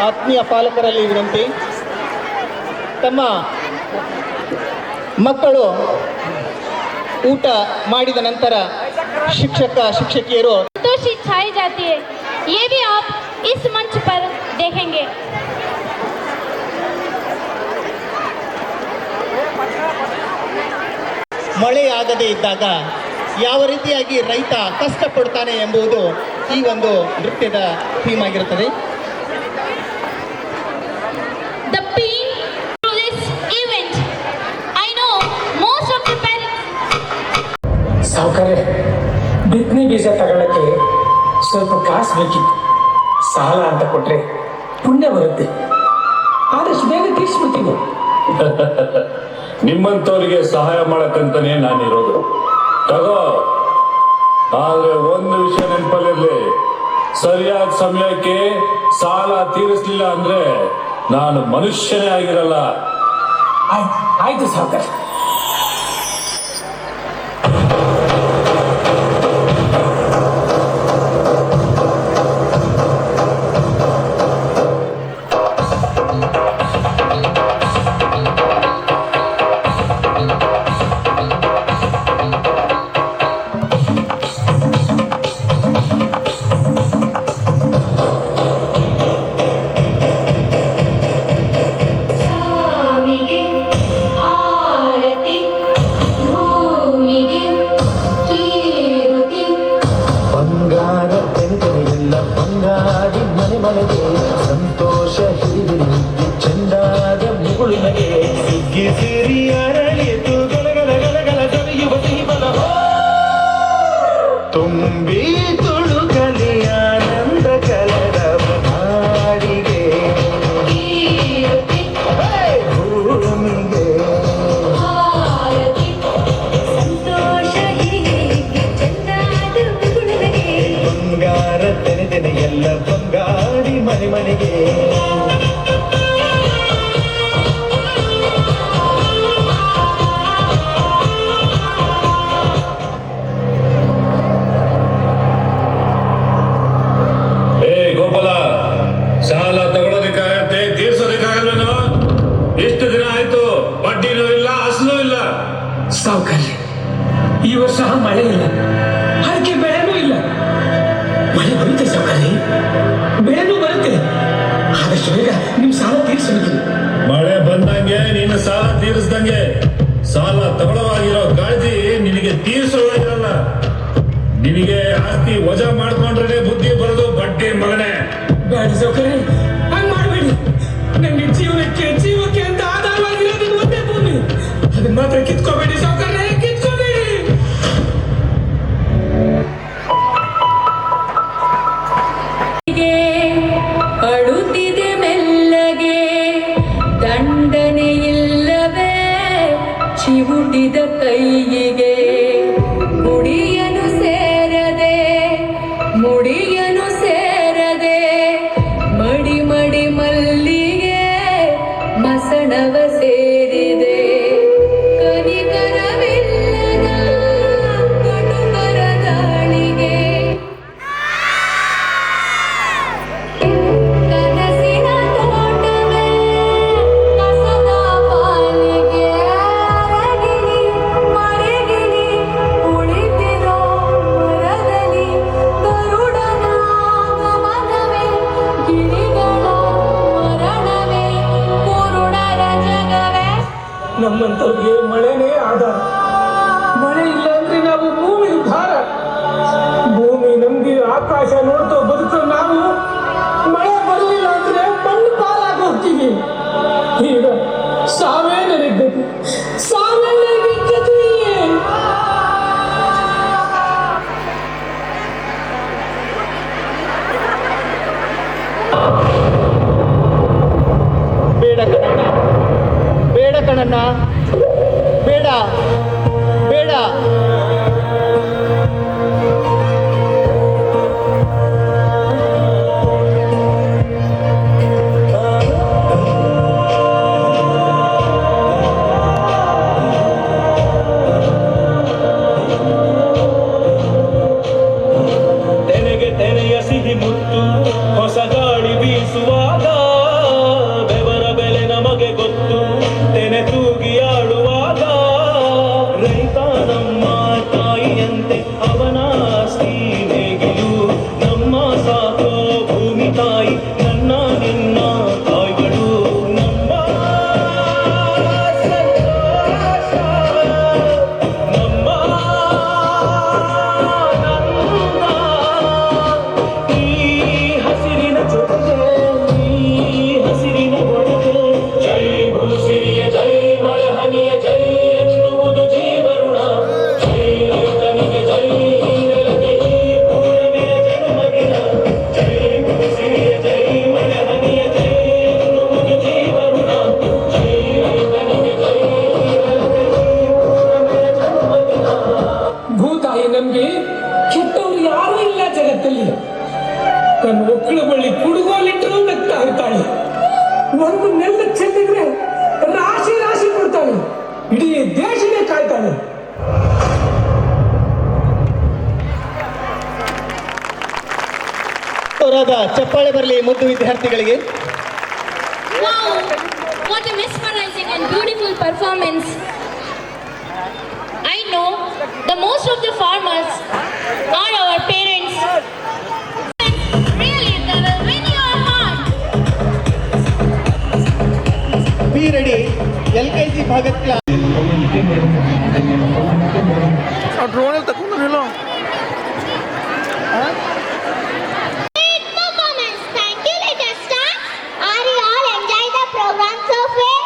ಆತ್ಮೀಯ ಪಾಲಕರಲ್ಲಿ ವಿನಂತಿ, ತಮ್ಮ ಮಕ್ಕಳು ಊಟ ಮಾಡಿದ ನಂತರ ಶಿಕ್ಷಕಿಯರು संतोषी छाई जाती है, ये भी आप इस मंच पर देखेंगे। ಮಳೆಯಾಗದೇ ಇದ್ದಾಗ ಯಾವ ರೀತಿಯಾಗಿ ರೈತ ಕಷ್ಟಪಡ್ತಾನೆ ಎಂಬುದು ಈ ಒಂದು ನೃತ್ಯದ ಥೀಮ್ ಆಗಿರುತ್ತದೆ. The theme to this event, I know most of the parents. ಸಾವುಕಾರೆ, ಬಿತ್ತನೆ ಬೀಜ ತಗೊಳ್ಳಕ್ಕೆ ಸ್ವಲ್ಪ ಕಾಸು ಬೇಕಿತ್ತು. ಸಾಲ ಅಂತ ಕೊಟ್ರೆ ಪುಣ್ಯ ಬರುತ್ತೆ, ಆದಷ್ಟು ಬೇಗ ತೀರಿಸ್ಬಿಡ್ತೀನಿ. ನಿಮ್ಮಂಥವ್ರಿಗೆ ಸಹಾಯ ಮಾಡಕ್ಕಂತಾನೆ ನಾನಿರೋದು. ತಗೋ, ಆದ್ರೆ ಒಂದು ವಿಷಯ ನೆನಪಲ್ಲಿರ್ಲಿ, ಸರಿಯಾದ ಸಮಯಕ್ಕೆ ಸಾಲ ತೀರಿಸ್ಲಿಲ್ಲ ಅಂದ್ರೆ ನಾನು ಮನುಷ್ಯನೇ ಆಗಿರಲ್ಲ. ಆಯ್ತು ಸಾವುಕಾರೆ. ಸಂತೋಷ ಹಿರಿದಿರಿ ಚೆಂದಾದ ಮುಗುಳಿನಗೆ ಸುಗ್ಗಿ ಸಿರಿ ಅರಳಿತು ಗಲಗಲ ಗಲಗಲ ಸವಿಯುವ ಸಿಹಿಬಲ ತುಂಬಿ ತುಳುಕಲಿ ಆನಂದ ಕಲರವ ನಾಡಿಗೆ ಭೂಮಿಗೆ ಬಂಗಾರ ತೆನೆ ಎಲ್ಲ ಬಂಗಾಡಿ ಮನೆ ಮನೆಗೆ ಗೋಪಾಲ, ಸಾಲ ತಗೊಳ್ಳೋದಕ್ಕಾಗತ್ತೆ, ತೀರ್ಸೋದಕ್ಕಾಗಲ್ವೇನೋ? ಎಷ್ಟು ದಿನ ಆಯ್ತು, ಬಡ್ಡಿನೂ ಇಲ್ಲ, ಅಸಲು ಇಲ್ಲ. ಸಾವುಕಾರ್ಯ, ಈ ವರ್ಷ ಮಳೆ ಇಲ್ಲ, ಅದಕ್ಕೆ ಬೆಳೆನೂ ಇಲ್ಲ. ಮಳೆ ಬರುತ್ತೆ ಸಾವುಕಾರ್ಯ, ಬೆಳೆನೂ ಬರುತ್ತೆ. ಆದಷ್ಟು ಬೇಗ ನಿಮ್ ಸಾಲ ತೀರಿಸಬೇಕು. ಮಳೆ ಬಂದಂಗೆ ನೀನು ಸಾಲ ತೀರಿಸ್ದಂಗೆ. ಸಾಲ ತಗೊಳ್ಳೋವಾಗಿರೋ ಕಾಳಜಿ ನಿನಗೆ ತೀರಿಸೋವಾಗಿರಲ್ಲ. ನಿನಗೆ ಆಸ್ತಿ ವಜಾ ಮಾಡ್ಕೊಂಡ್ರೆ ಬುದ್ಧಿ ಬರೋದು ಬಡ್ಡಿ ಮಗನೇ. ಬೇಡ ಸಾವುಕಾರ್ಯ, ಹಂಗ್ ಮಾಡಬೇಡಿ. ನಂಗೆ ಜೀವಕ್ಕೆ ಅಂತ ಆಧಾರವಾಗಿರೋದು ಒಂದೇ ಭೂಮಿ, ಅದನ್ನ ಮಾತ್ರ ಕಿತ್ಕೋಬೇಡಿ ಸಾವುಕಾರ್ಯ, ಕಿತ್ಕೋಬೇಡಿ. ಅಳುತ್ತಿದೆ ಮೆಲ್ಲಗೆ, ದಂಡನೆ ಇಲ್ಲವೇ ಚಿವುಟಿದ ಕೈಯಿಗೆ, ಮುಡಿಯನು ಸೇರದೆ ಮಡಿ ಮಡಿ ಮಲ್ಲಿಗೆ ಮಸಣವ ಸೇರಿದೆ. ಕನಿಕರವಿಲ್ಲದ ಕಟುಕರ ದಾಳಿಗೆ, ಕನಸಿನ ತೋಟವೇ ಕಸದ ಪಾಲಿಗೆ, ಅರಗಿಲಿ ಮರೆಗಿಲಿ ಉಳಿದಿರೋ ಮರದಲ್ಲಿ ಗರುಡನ ಗಮನವೇ, ಗಿಳಿಗಳ ಮರಣವೇ, ಕುರುಡರ ಜಗವೇ. ನಮ್ಮಂತವ್ರಿಗೆ ಮಳೆನೇ ಆಧಾರ. ಮಳೆ ಇಲ್ಲ ಅಂದ್ರೆ ನಾವು ಭೂಮಿ ಭಾರ. ಭೂಮಿ ನಂಬಿ ಆಕಾಶ ನೋಡ್ತಾ ಬದುಕೋ ನಾವು ಮಳೆ ಬರಲಿಲ್ಲ ಅಂದ್ರೆ ಮಣ್ಣು ಪಾಲಾಗಿ ಹೋಗ್ತೀವಿ. ಈಗ ಸಾವೇ ನನಗೆ ಗತಿ, ಸಾವೇ ನನಗೆ ಗತಿ. ಬೇಡ ಕಣಣ್ಣ, ಬೇಡ ಕಣಣ್ಣ, ಬೇಡ ಬೇಡ. ಕಾಲದಲ್ಲಿ ತನ್ನ ಮಕ್ಕಳ ಬಳಿ ಕುಡುಗೋಲಿಟ್ಟರೂ ನಗ್ತಾ ಇರ್ತಾಳೆ. ಒಂದು ನೆಲ್ಲ ಚೆಂದಿದ್ರೆ ರಾಶಿ ರಾಶಿ ಕೊಡ್ತಾಳೆ. ಇಡೀ ದೇಶನೇ ಕಾಯ್ತಾಳೆ. ಅವರಾದ ಚಪ್ಪಾಳೆ ಬರಲಿ ಮುದ್ದು ವಿದ್ಯಾರ್ಥಿಗಳಿಗೆ. Wow, what a mesmerizing and beautiful performance. I know the most of the farmers are our parents. Really, they will win your heart. Be ready LKG ಭಾಗದ class. Great performance. Thank you. Let us start. Are you all enjoying the program so far?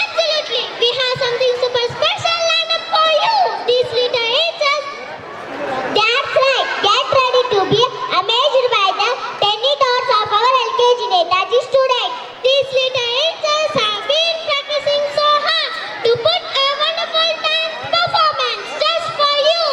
Absolutely. We have something super special lined up for you. These little angels. That's right. Get ready to be amazed by the tiny dots of our LKG Netaji students. These little angels have been practicing so hard to put a wonderful dance performance just for you.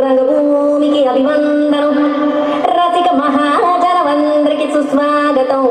రంగభూమికి అభివందనం రసిక మహాజనమందరికి సుస్వాగతం.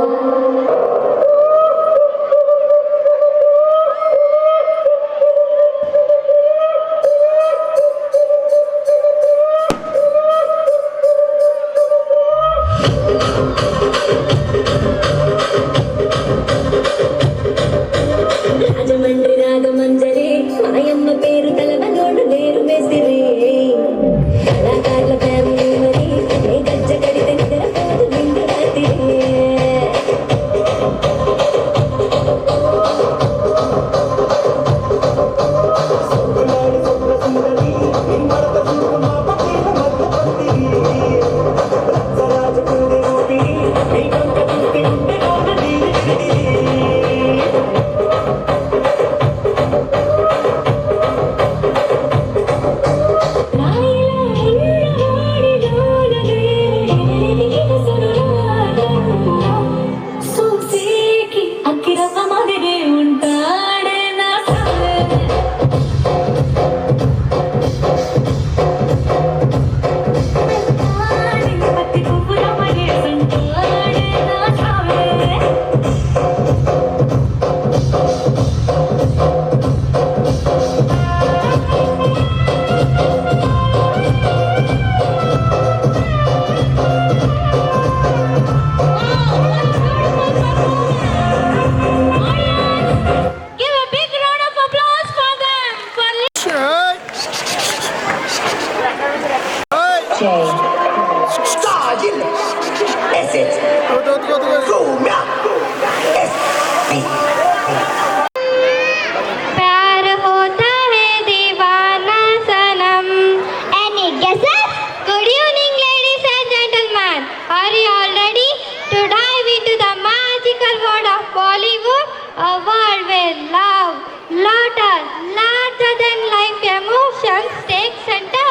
larger-than-life emotions take center.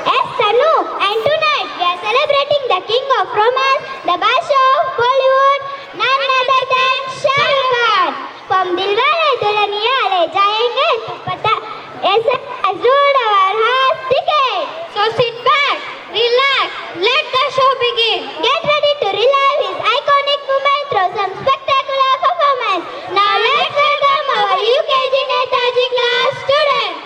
Yes, Sanu, and tonight we are celebrating the king of romance, the Basha of Bollywood, none other than Shah Rukh Khan. From Dilwale Dulhaniya Le Jayenge to Pata, has ruled our hearts decade. So sit back, relax, let the show begin. Get ready to relive his iconic moment through some spectacular performance. Now let's welcome our UKG Netaji class students.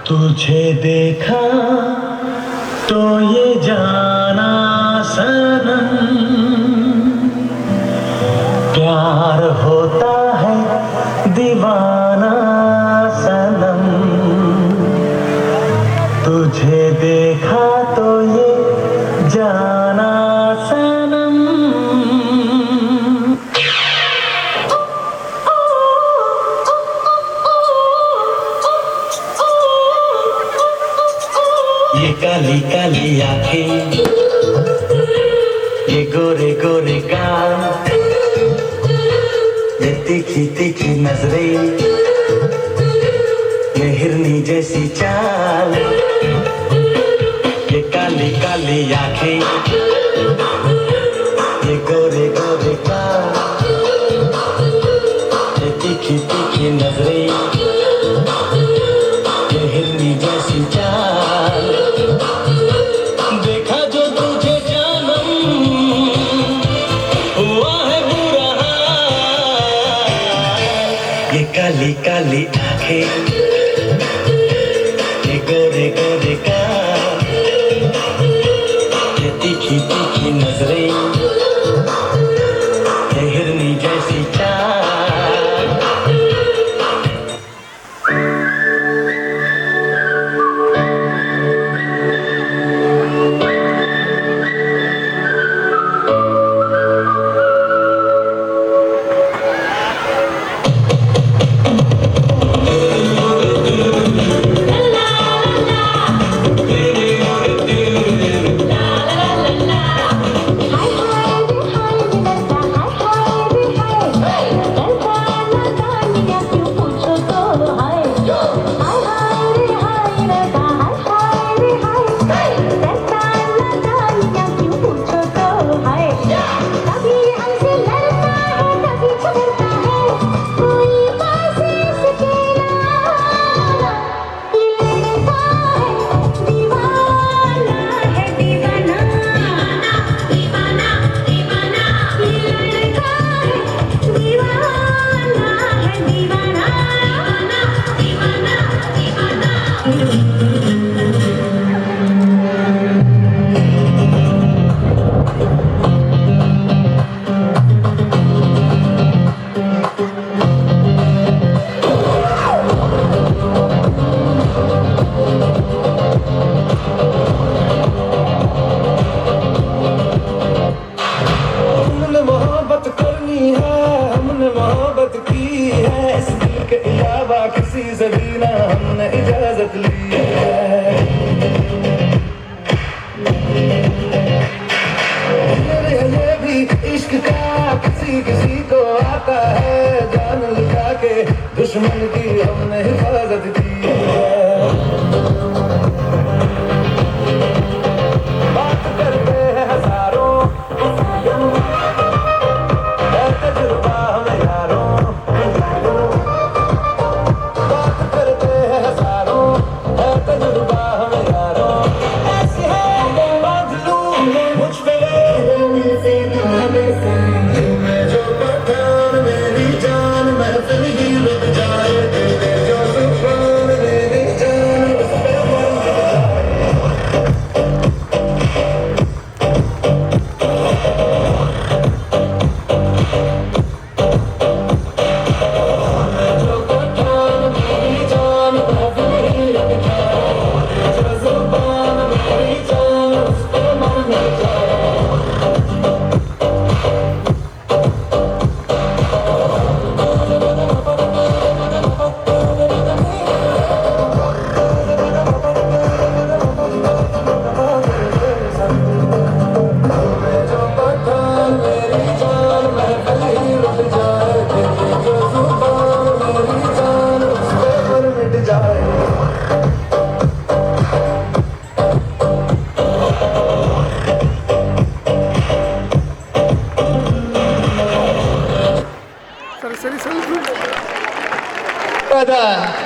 तुझे देखा तो ये जाना सनम प्यार होता है दीवाना सनम तुझे देखा तो ये जाना सनम ये काली काली आंखें ये गोरे गोरे गाल ये तीखी तीखी नजरें ये हिरनी जैसी चाल ये काली काली आंखें ये गोरे गोरे गाल ये तीखी तीखी नजरें ये हिरनी जैसी चाल देखा जो तुझे जानम हुआ है बुरा ये काली काली आंखें ये गोरे गोरे गाल ये तीखी तीखी नजरें ये हिरनी जैसी चाल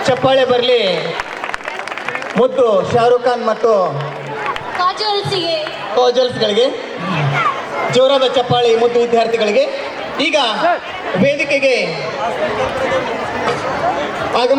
ಚಪ್ಪಾಳೆ ಬರಲಿ ಮುದ್ದು ಶಾರುಖ್ ಖಾನ್ ಮತ್ತು ಕಾಜಲ್ಸ್ಗಳಿಗೆ ಜೋರಾದ ಚಪ್ಪಾಳೆ ಮುದ್ದು ವಿದ್ಯಾರ್ಥಿಗಳಿಗೆ. ಈಗ ವೇದಿಕೆಗೆ ಆಗಮ